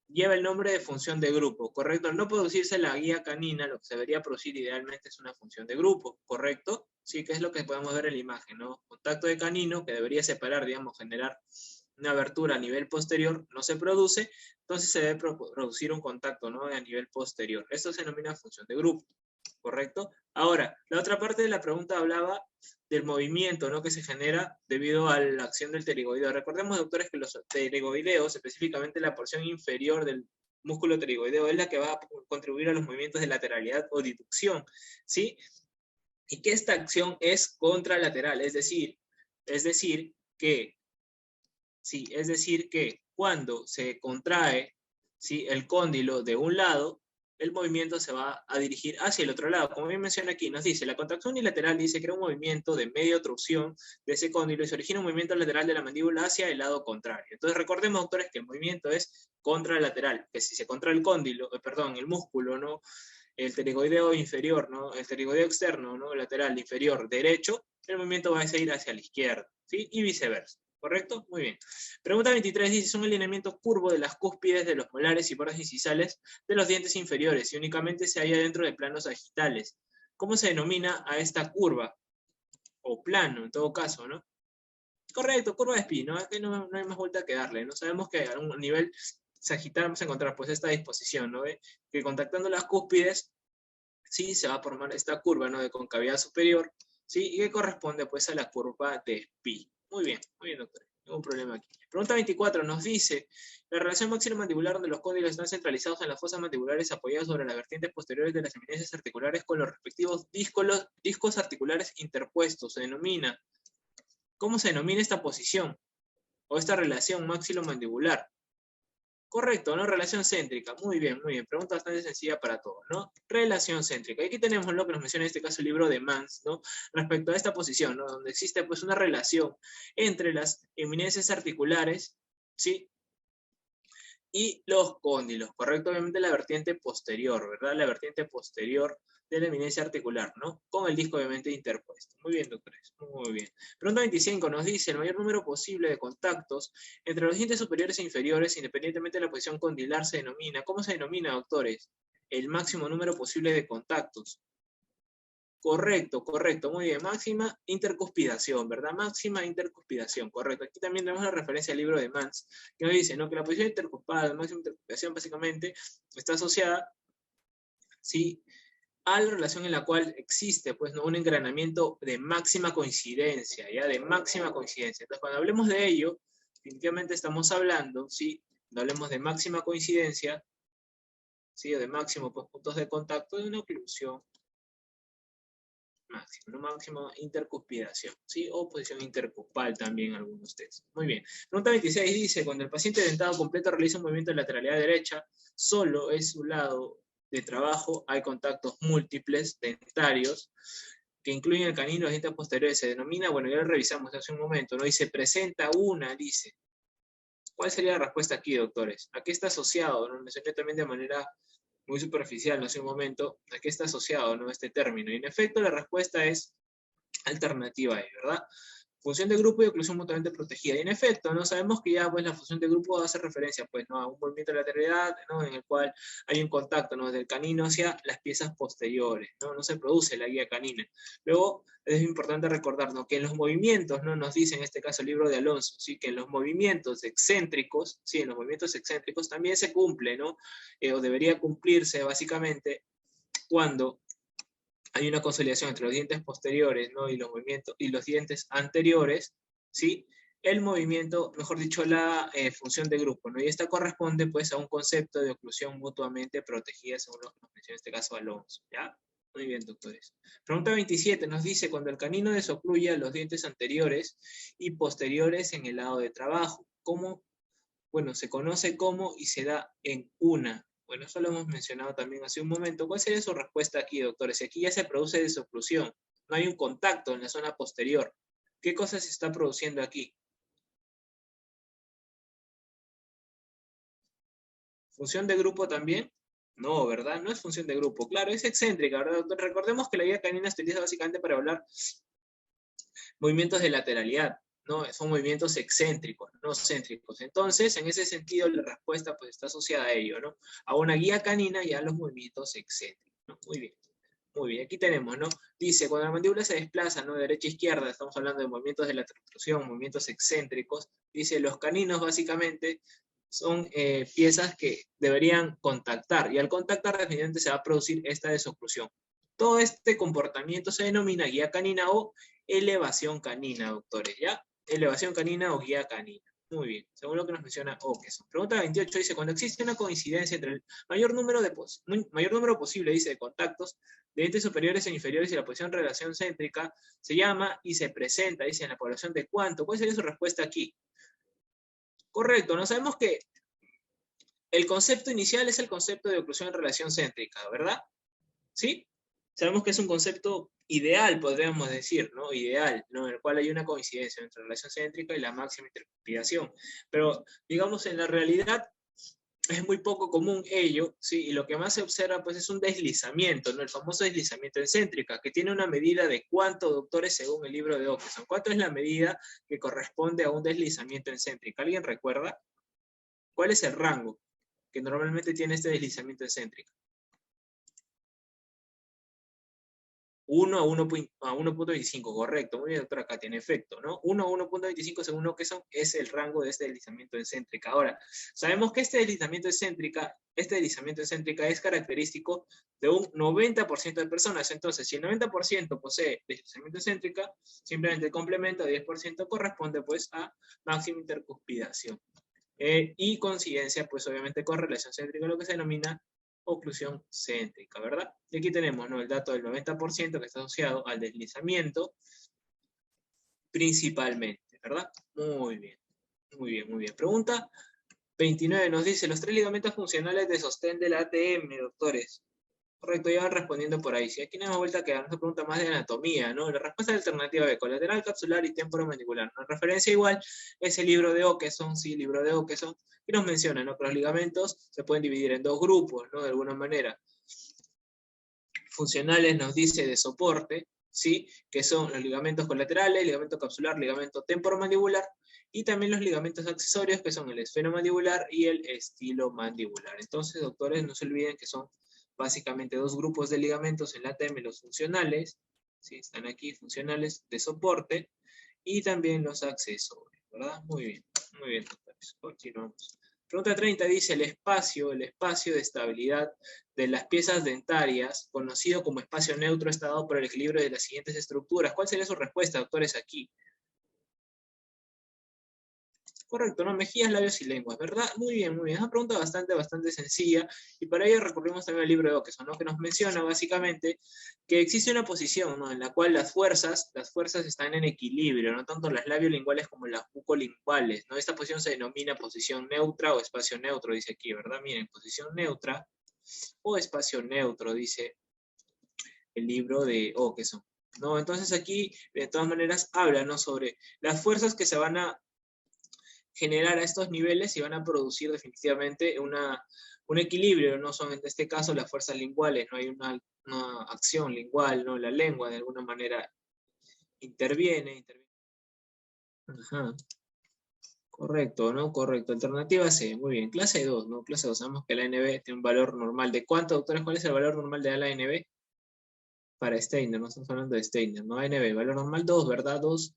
Speaker 1: lleva el nombre de función de grupo, ¿correcto? Al no producirse la guía canina, lo que se debería producir idealmente es una función de grupo, ¿correcto? Sí, que es lo que podemos ver en la imagen, ¿no? Contacto de canino, que debería separar, digamos, generar una abertura a nivel posterior, no se produce, entonces se debe producir un contacto, ¿no?, a nivel posterior. Esto se denomina función de grupo, ¿correcto? Ahora, la otra parte de la pregunta hablaba del movimiento, ¿no?, que se genera debido a la acción del pterigoideo. Recordemos, doctores, que los pterigoideos, específicamente la porción inferior del músculo pterigoideo, es la que va a contribuir a los movimientos de lateralidad o diducción, ¿sí? Y que esta acción es contralateral, es decir que sí, es decir que cuando se contrae, ¿sí?, el cóndilo de un lado, el movimiento se va a dirigir hacia el otro lado. Como bien menciona aquí, nos dice, la contracción unilateral dice crea un movimiento de media obstrucción de ese cóndilo y se origina un movimiento lateral de la mandíbula hacia el lado contrario. Entonces recordemos, doctores, que el movimiento es contralateral, que si se contrae el cóndilo, perdón, el músculo, ¿no?, el pterigoideo inferior, ¿no?, el pterigoideo externo, ¿no?, lateral inferior derecho, el movimiento va a seguir hacia la izquierda, ¿sí?, y viceversa. ¿Correcto? Muy bien. Pregunta 23 dice, son alineamientos curvos de las cúspides de los molares y bordas incisales de los dientes inferiores y únicamente se halla dentro de planos sagitales. ¿Cómo se denomina a esta curva? O plano, en todo caso, ¿no? Correcto, curva de Spee, ¿no? Aquí no hay más vuelta que darle, ¿no? Sabemos que a un nivel sagital vamos a encontrar pues esta disposición, ¿no? Que contactando las cúspides, sí, se va a formar esta curva, ¿no?, de concavidad superior, ¿sí? Y que corresponde pues a la curva de Spee. Muy bien, doctor. Ningún problema aquí. Pregunta 24 nos dice, la relación maxilomandibular donde los cóndilos están centralizados en las fosas mandibulares apoyadas sobre las vertientes posteriores de las eminencias articulares con los respectivos discos articulares interpuestos. ¿Cómo se denomina esta posición? O esta relación maxilomandibular. Correcto, ¿no? Relación céntrica. Muy bien, muy bien. Pregunta bastante sencilla para todos, ¿no? Relación céntrica. Y aquí tenemos lo que nos menciona en este caso el libro de Mans, ¿no? Respecto a esta posición, ¿no?, donde existe pues una relación entre las eminencias articulares, ¿sí?, y los cóndilos, ¿correcto? Obviamente la vertiente posterior, ¿verdad? La vertiente posterior de la eminencia articular, ¿no? Con el disco obviamente interpuesto. Muy bien, doctores, muy bien. Pregunta 25 nos dice, el mayor número posible de contactos entre los dientes superiores e inferiores, independientemente de la posición condilar, se denomina. ¿Cómo se denomina, doctores? El máximo número posible de contactos. Correcto, muy bien. Máxima intercuspidación, ¿verdad? Máxima intercuspidación, correcto. Aquí también tenemos una referencia al libro de Mans, que nos dice, ¿no?, que la posición intercuspal, máxima intercuspidación, básicamente está asociada, ¿sí?, a la relación en la cual existe, pues, ¿no?, un engranamiento de máxima coincidencia, ¿ya? De máxima coincidencia. Entonces, cuando hablemos de ello, definitivamente estamos hablando, ¿sí?, cuando hablemos de máxima coincidencia, ¿sí?, o de máximo, pues, puntos de contacto, de una oclusión máximo, ¿no? Máximo intercuspidación, ¿sí? O posición intercuspal también algunos test. Muy bien. Pregunta 26 dice, cuando el paciente dentado completo realiza un movimiento de lateralidad derecha, solo es su lado de trabajo, hay contactos múltiples dentarios que incluyen el canino y los dientes posteriores. Se denomina, bueno, ya lo revisamos hace un momento, ¿no? Dice, presenta una, dice. ¿Cuál sería la respuesta aquí, doctores? ¿A qué está asociado? ¿No? Mencioné también de manera muy superficial, ¿no?, hace un momento, ¿a qué está asociado, ¿no?, este término? Y en efecto la respuesta es alternativa ahí, ¿verdad? Función de grupo y oclusión mutuamente protegida. Y en efecto, ¿no? Sabemos que ya pues, la función de grupo hace referencia pues, ¿no? a un movimiento de lateralidad, ¿no? en el cual hay un contacto, ¿no? del canino hacia las piezas posteriores. No se produce la guía canina. Luego, es importante recordarnos que en los movimientos, ¿no? nos dice en este caso el libro de Alonso, ¿sí? que en los movimientos excéntricos, ¿sí? en los movimientos excéntricos también se cumple, ¿no? O debería cumplirse básicamente cuando hay una consolidación entre los dientes posteriores, ¿no? y los movimientos y los dientes anteriores, ¿sí? El movimiento, mejor dicho, la función de grupo, ¿no? Y esta corresponde pues a un concepto de oclusión mutuamente protegida, según lo que nos menciona en este caso Alonso, ¿ya? Muy bien, doctores. Pregunta 27 nos dice, cuando el canino desocluya los dientes anteriores y posteriores en el lado de trabajo, ¿cómo? Bueno, se conoce como y se da en una. Bueno, eso lo hemos mencionado también hace un momento. ¿Cuál sería su respuesta aquí, doctores? Si aquí ya se produce desoclusión, no hay un contacto en la zona posterior, ¿qué cosa se está produciendo aquí? ¿Función de grupo también? No, ¿verdad? No es función de grupo. Claro, es excéntrica, ¿verdad, doctor? Recordemos que la guía canina se utiliza básicamente para hablar movimientos de lateralidad, ¿no? Son movimientos excéntricos, no céntricos. Entonces, en ese sentido, la respuesta pues está asociada a ello, ¿no? A una guía canina y a los movimientos excéntricos, ¿no? Muy bien. Muy bien, aquí tenemos, ¿no? Dice, cuando la mandíbula se desplaza, ¿no? De derecha a izquierda, estamos hablando de movimientos de lateral protrusión, movimientos excéntricos. Dice, los caninos básicamente son piezas que deberían contactar, y al contactar definitivamente se va a producir esta desoclusión. Todo este comportamiento se denomina guía canina o elevación canina, doctores, ¿ya? Elevación canina o guía canina. Muy bien, según lo que nos menciona Okeson. Pregunta 28 dice, cuando existe una coincidencia entre el mayor número posible, dice, de contactos de dientes superiores e inferiores y la posición relación céntrica, se llama y se presenta, dice, en la población de cuánto. ¿Cuál sería su respuesta aquí? Correcto, no sabemos que el concepto inicial es el concepto de oclusión en relación céntrica, ¿verdad? ¿Sí? Sabemos que es un concepto ideal, podríamos decir, ¿no? Ideal, ¿no? En el cual hay una coincidencia entre la relación céntrica y la máxima intercupidación. Pero, digamos, en la realidad es muy poco común ello, ¿sí? Y lo que más se observa, pues, es un deslizamiento, ¿no? El famoso deslizamiento excéntrica, que tiene una medida de cuánto, doctores, según el libro de Okeson. ¿Cuánto es la medida que corresponde a un deslizamiento excéntrico? ¿Alguien recuerda? ¿Cuál es el rango que normalmente tiene este deslizamiento excéntrico? 1 a 1.25, correcto. Muy bien, doctora Katia, en efecto, ¿no? 1 a 1.25 según lo que son, es el rango de este deslizamiento excéntrica. Ahora, sabemos que este deslizamiento excéntrica es característico de un 90% de personas. Entonces, si el 90% posee deslizamiento excéntrica, simplemente el complemento de 10% corresponde, pues, a máxima intercuspidación. Y coincidencia, pues, obviamente, con relación céntrica, lo que se denomina oclusión céntrica, ¿verdad? Y aquí tenemos, ¿no? El dato del 90% que está asociado al deslizamiento principalmente, ¿verdad? Muy bien, muy bien, muy bien. Pregunta 29 nos dice, los 3 ligamentos funcionales de sostén del ATM, doctores. Correcto, ya van respondiendo por ahí. Si aquí no hemos vuelto a quedar, nos pregunta más de anatomía, ¿no? La respuesta alternativa B, colateral, capsular y temporomandibular. La referencia igual es el libro de Okeson, sí, libro de Okeson, que nos menciona, ¿no? Que los ligamentos se pueden dividir en dos grupos, ¿no? De alguna manera. Funcionales nos dice de soporte, ¿sí? Que son los ligamentos colaterales, ligamento capsular, ligamento temporomandibular, y también los ligamentos accesorios, que son el esfenomandibular y el estilomandibular. Entonces, doctores, no se olviden que son básicamente dos grupos de ligamentos en la ATM, los funcionales, ¿sí? Están aquí, funcionales de soporte, y también los accesorios, ¿verdad? Muy bien, doctores. Continuamos. Pregunta 30 dice, el espacio de estabilidad de las piezas dentarias, conocido como espacio neutro, está dado por el equilibrio de las siguientes estructuras. ¿Cuál sería su respuesta, doctores, aquí? Correcto, ¿no? Mejillas, labios y lenguas, ¿verdad? Muy bien, muy bien. Es una pregunta bastante sencilla, y para ello recurrimos también al libro de Okeson, ¿no? Que nos menciona básicamente que existe una posición, ¿no? En la cual las fuerzas están en equilibrio, no tanto las labiolinguales como las bucolinguales, ¿no? Esta posición se denomina posición neutra o espacio neutro, dice aquí, ¿verdad? Miren, posición neutra o espacio neutro, dice el libro de Okeson, ¿no? Entonces aquí, de todas maneras, habla, ¿no? Sobre las fuerzas que se van a generar a estos niveles y van a producir definitivamente un equilibrio, no son en este caso las fuerzas linguales, no hay una acción lingual, ¿no? La lengua de alguna manera interviene Ajá. Correcto, ¿no? Correcto. Alternativa C. Muy bien. Clase 2, ¿no? Clase 2. Sabemos que la NB tiene un valor normal. ¿De cuánto, doctores? ¿Cuál es el valor normal de la NB? Para Steiner, no estamos hablando de Steiner, ¿no? NB, valor normal 2, ¿verdad? 2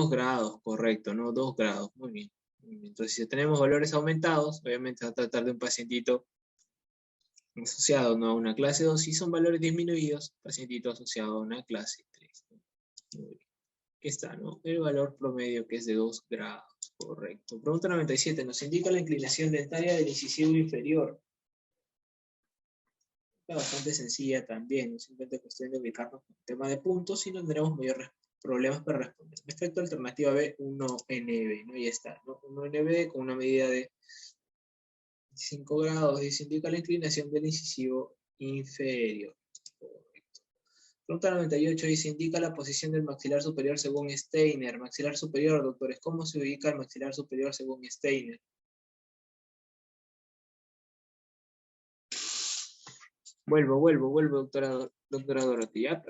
Speaker 1: grados, correcto, ¿no? 2 grados. Muy bien. Muy bien. Entonces, si tenemos valores aumentados, obviamente va a tratar de un pacientito asociado, ¿no? A una clase 2. Si son valores disminuidos, pacientito asociado a una clase 3. Muy bien. Aquí está, ¿no? El valor promedio que es de 2 grados. Correcto. Pregunta 97. Nos indica la inclinación dentaria del incisivo inferior. Está bastante sencilla también. No es simplemente cuestión de ubicarnos con el tema de puntos y no tendremos mayores problemas para responder. Efecto alternativa B, 1NB, ¿no? Ya está, ¿no? 1NB con una medida de 5 grados y se indica la inclinación del incisivo inferior. Correcto. Pregunta 98 dice, indica la posición del maxilar superior según Steiner. Maxilar superior, doctores, ¿cómo se ubica el maxilar superior según Steiner? Vuelvo, doctora Dorothy. ¿Ya?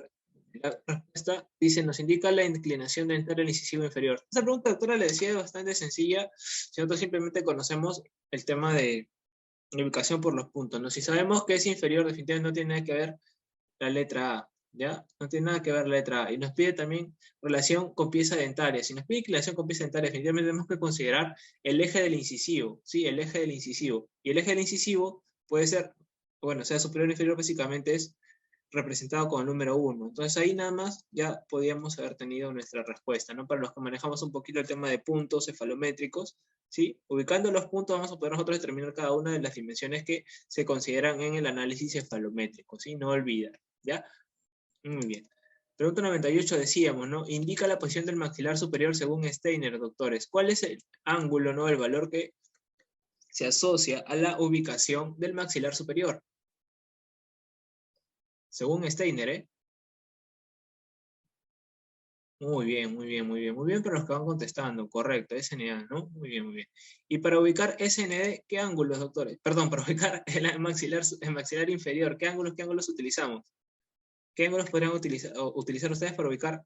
Speaker 1: La respuesta dice, nos indica la inclinación dentaria del incisivo inferior. Esta pregunta, doctora, le decía, es bastante sencilla. Si nosotros simplemente conocemos el tema de ubicación por los puntos, ¿no? Si sabemos que es inferior, definitivamente no tiene nada que ver la letra A, ¿ya? No tiene nada que ver la letra A. Y nos pide también relación con pieza dentaria. Si nos pide inclinación con pieza dentaria, definitivamente tenemos que considerar el eje del incisivo, ¿sí? El eje del incisivo. Y el eje del incisivo puede ser, bueno, sea superior o inferior, básicamente es representado con el número 1. Entonces ahí nada más ya podíamos haber tenido nuestra respuesta, ¿no? Para los que manejamos un poquito el tema de puntos cefalométricos, ¿sí? Ubicando los puntos vamos a poder nosotros determinar cada una de las dimensiones que se consideran en el análisis cefalométrico, ¿sí? No olvidar, ¿ya? Muy bien. Pregunta 98 decíamos, ¿no? Indica la posición del maxilar superior según Steiner, doctores. ¿Cuál es el ángulo, no? El valor que se asocia a la ubicación del maxilar superior. Según Steiner, ¿eh? Muy bien, muy bien, muy bien. Muy bien para los que van contestando. Correcto, SNA, ¿no? Muy bien, muy bien. Y para ubicar SND, ¿qué ángulos, doctores? Perdón, para ubicar el maxilar inferior, qué ángulos utilizamos? ¿Qué ángulos podrían utilizar ustedes para ubicar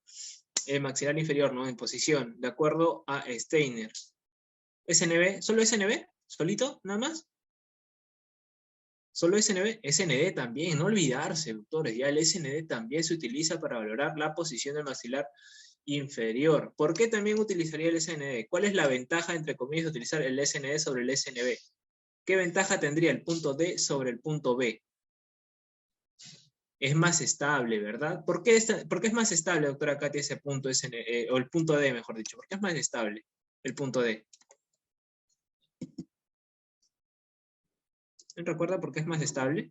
Speaker 1: el maxilar inferior, ¿no? En posición, de acuerdo a Steiner. ¿SNB? ¿Solo SNB? ¿Solito? ¿Nada más? ¿Solo SNB? SND también, no olvidarse, doctores. Ya el SND también se utiliza para valorar la posición del maxilar inferior. ¿Por qué también utilizaría el SND? ¿Cuál es la ventaja, entre comillas, de utilizar el SND sobre el SNB? ¿Qué ventaja tendría el punto D sobre el punto B? Es más estable, ¿verdad? ¿Por qué es más estable, doctora Katia, ese punto SND, o el punto D, mejor dicho? ¿Por qué es más estable el punto D? ¿Recuerda por qué es más estable?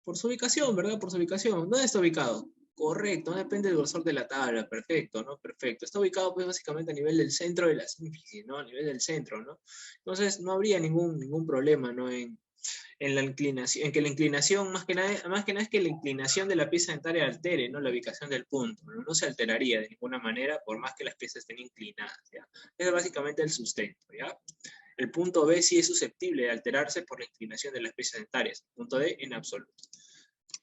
Speaker 1: Por su ubicación, ¿verdad? Por su ubicación. ¿Dónde está ubicado? Correcto, no depende del grosor de la tabla, perfecto, ¿no? Perfecto. Está ubicado pues básicamente a nivel del centro de la sínfisis, ¿no? A nivel del centro, ¿no? Entonces no habría ningún problema, ¿no? En la inclinación, en que la inclinación, más que nada es que la inclinación de la pieza dentaria altere, ¿no? La ubicación del punto, ¿no? No se alteraría de ninguna manera por más que las piezas estén inclinadas, ¿ya? Ese es básicamente el sustento, ¿ya? El punto B sí es susceptible de alterarse por la inclinación de las piezas dentarias, el punto D en absoluto.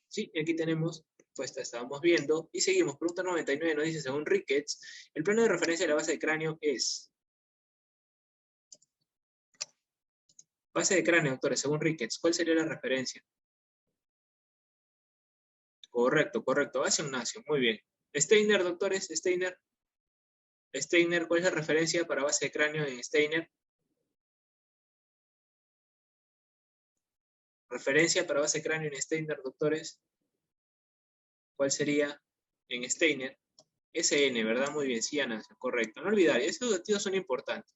Speaker 1: Sí, y aquí tenemos, pues estábamos viendo, y seguimos. Pregunta 99 nos dice, según Ricketts, el plano de referencia de la base de cráneo es... Base de cráneo, doctores, según Ricketts, ¿cuál sería la referencia? Correcto, correcto, base Ignacio, muy bien. Steiner, doctores, Steiner. Steiner, ¿cuál es la referencia para base de cráneo en Steiner? Referencia para base de cráneo en Steiner, doctores. ¿Cuál sería en Steiner? SN, ¿verdad? Muy bien, sí, Ignacio, correcto. No olvidar, esos datos son importantes.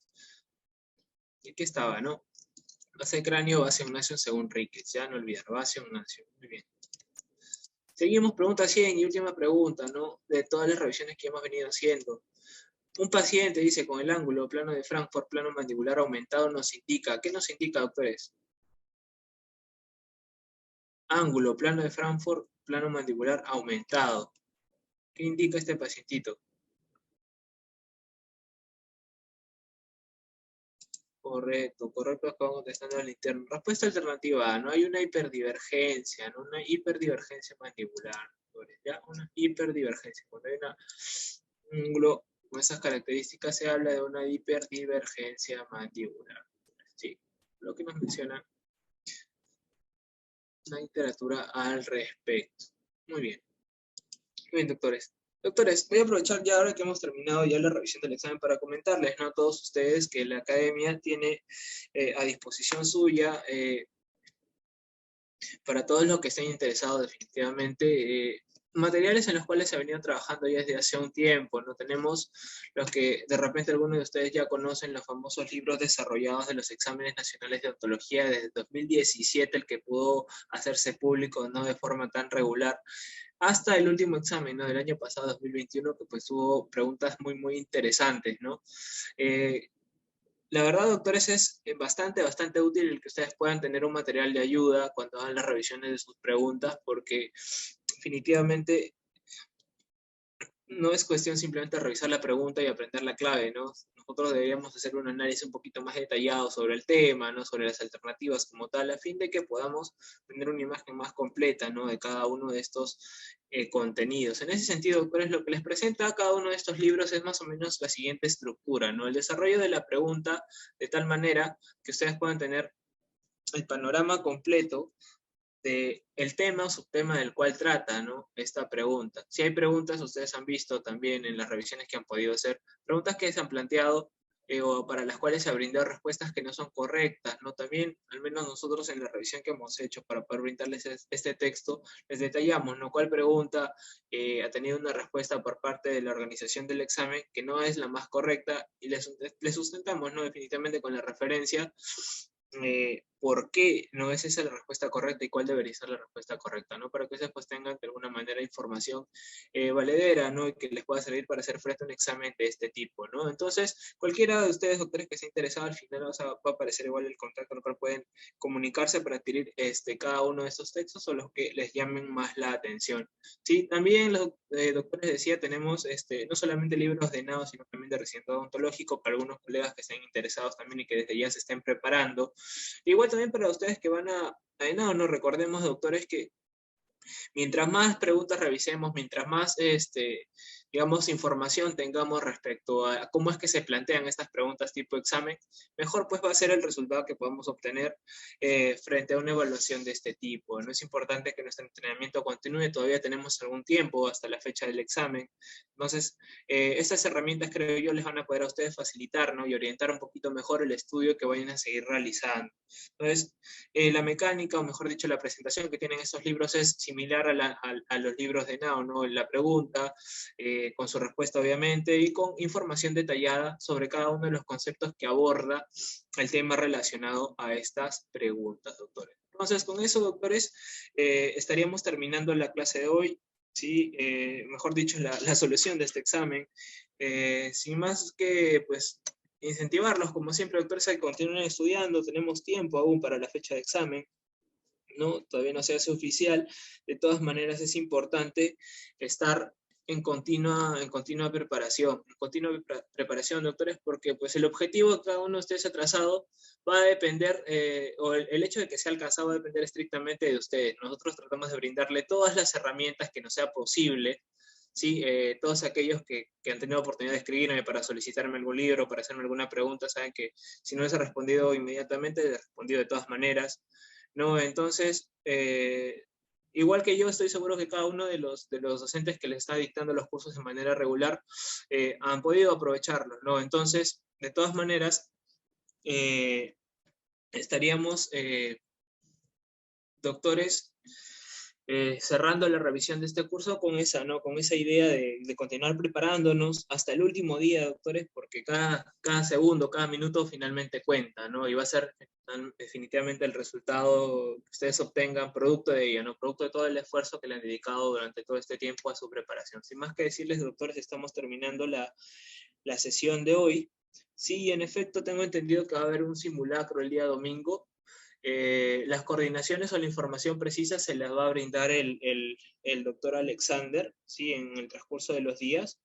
Speaker 1: ¿Y aquí estaba, no? Base de cráneo, base Ignacio según Ricketts, ya no olvidar, base Ignacio, muy bien. Seguimos, pregunta 100 y última pregunta, ¿no? De todas las revisiones que hemos venido haciendo. Un paciente dice con el ángulo plano de Frankfurt, plano mandibular aumentado nos indica. ¿Qué nos indica, doctores? Ángulo plano de Frankfurt, plano mandibular aumentado. ¿Qué indica este pacientito? Correcto, correcto, acabo contestando al interno. Respuesta alternativa A, no hay una hiperdivergencia, no una hiperdivergencia mandibular, doctores, ¿ya? Una hiperdivergencia. Cuando hay una ángulo con esas características se habla de una hiperdivergencia mandibular. Sí, lo que nos menciona la literatura al respecto. Muy bien. Muy bien, doctores. Doctores, voy a aprovechar ya ahora que hemos terminado ya la revisión del examen para comentarles, ¿no? A todos ustedes que la academia tiene a disposición suya para todos los que estén interesados definitivamente, materiales en los cuales se ha venido trabajando ya desde hace un tiempo, ¿no? Tenemos los que de repente algunos de ustedes ya conocen, los famosos libros desarrollados de los exámenes nacionales de odontología desde 2017, el que pudo hacerse público, ¿no? De forma tan regular, hasta el último examen, ¿no? Del año pasado, 2021, que pues tuvo preguntas muy, muy interesantes, ¿no? Eh, la verdad, doctores, es bastante útil el que ustedes puedan tener un material de ayuda cuando hagan las revisiones de sus preguntas, porque definitivamente no es cuestión simplemente revisar la pregunta y aprender la clave, ¿no? Nosotros deberíamos hacer un análisis un poquito más detallado sobre el tema, ¿no? Sobre las alternativas como tal, a fin de que podamos tener una imagen más completa, ¿no? De cada uno de estos contenidos. En ese sentido, doctores, lo que les presenta a cada uno de estos libros es más o menos la siguiente estructura, ¿no? El desarrollo de la pregunta de tal manera que ustedes puedan tener el panorama completo de el tema o subtema del cual trata, ¿no? Esta pregunta. Si hay preguntas, ustedes han visto también en las revisiones que han podido hacer, preguntas que se han planteado o para las cuales se han brindado respuestas que no son correctas, ¿no? También, al menos nosotros en la revisión que hemos hecho para poder brindarles este texto, les detallamos, ¿no? ¿Cuál pregunta ha tenido una respuesta por parte de la organización del examen que no es la más correcta? Y les sustentamos, ¿no? Definitivamente con la referencia por qué no es esa la respuesta correcta y cuál debería ser la respuesta correcta, ¿no? Para que ustedes pues tengan de alguna manera información valedera, ¿no? Y que les pueda servir para hacer frente a un examen de este tipo, ¿no? Entonces, cualquiera de ustedes, doctores, que esté interesado, al final va a aparecer igual el contacto, en el cual pueden comunicarse para adquirir cada uno de estos textos o los que les llamen más la atención. Sí, también los doctores decía, tenemos no solamente libros de nado, sino también de recinto odontológico para algunos colegas que estén interesados también y que desde ya se estén preparando. Igual también para ustedes que van a ENAO, no recordemos, doctores, que mientras más preguntas revisemos, mientras más, digamos, información tengamos respecto a cómo es que se plantean estas preguntas tipo examen, mejor pues va a ser el resultado que podamos obtener frente a una evaluación de este tipo. No es importante que nuestro entrenamiento continúe, todavía tenemos algún tiempo hasta la fecha del examen. Entonces, estas herramientas creo yo les van a poder a ustedes facilitar, ¿no? Y orientar un poquito mejor el estudio que vayan a seguir realizando. Entonces, la mecánica, o mejor dicho, la presentación que tienen estos libros es similar a los libros de Nao, ¿no? La pregunta, con su respuesta obviamente, y con información detallada sobre cada uno de los conceptos que aborda el tema relacionado a estas preguntas, doctores. Entonces, con eso, doctores, estaríamos terminando la clase de hoy. ¿Sí? Mejor dicho, la solución de este examen. Sin más que, pues, incentivarlos, como siempre, doctores, a que continúen estudiando, tenemos tiempo aún para la fecha de examen, ¿no? Todavía no se hace oficial, de todas maneras es importante estar en continua preparación, doctores, porque pues el objetivo de cada uno de ustedes atrasado va a depender, o el hecho de que sea alcanzado va a depender estrictamente de ustedes. Nosotros tratamos de brindarle todas las herramientas que nos sea posible. Sí, todos aquellos que han tenido oportunidad de escribirme para solicitarme algún libro, para hacerme alguna pregunta, saben que si no les he respondido inmediatamente, les he respondido de todas maneras, ¿no? Entonces, igual que yo, estoy seguro que cada uno de los docentes que les está dictando los cursos de manera regular han podido aprovecharlos, ¿no? Entonces, de todas maneras, estaríamos, doctores, cerrando la revisión de este curso con esa, ¿no? Con esa idea de continuar preparándonos hasta el último día, doctores, porque cada segundo, cada minuto finalmente cuenta, ¿no? Y va a ser definitivamente el resultado que ustedes obtengan producto de ello, ¿no? Producto de todo el esfuerzo que le han dedicado durante todo este tiempo a su preparación. Sin más que decirles, doctores, estamos terminando la sesión de hoy. Sí, en efecto, tengo entendido que va a haber un simulacro el día domingo. Las coordinaciones o la información precisa se las va a brindar el doctor Alexander, ¿sí? En el transcurso de los días.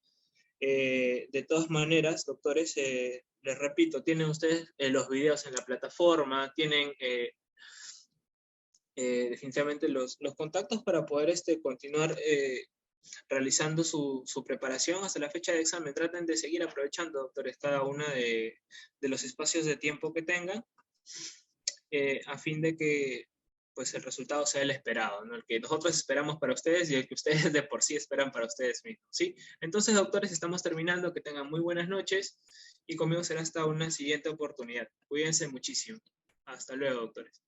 Speaker 1: De todas maneras, doctores, les repito, tienen ustedes los videos en la plataforma, tienen definitivamente los contactos para poder continuar realizando su preparación hasta la fecha de examen. Traten de seguir aprovechando, doctores, cada uno de los espacios de tiempo que tengan, a fin de que pues, el resultado sea el esperado, ¿no? El que nosotros esperamos para ustedes y el que ustedes de por sí esperan para ustedes mismos, ¿sí? Entonces, doctores, estamos terminando. Que tengan muy buenas noches y conmigo será hasta una siguiente oportunidad. Cuídense muchísimo. Hasta luego, doctores.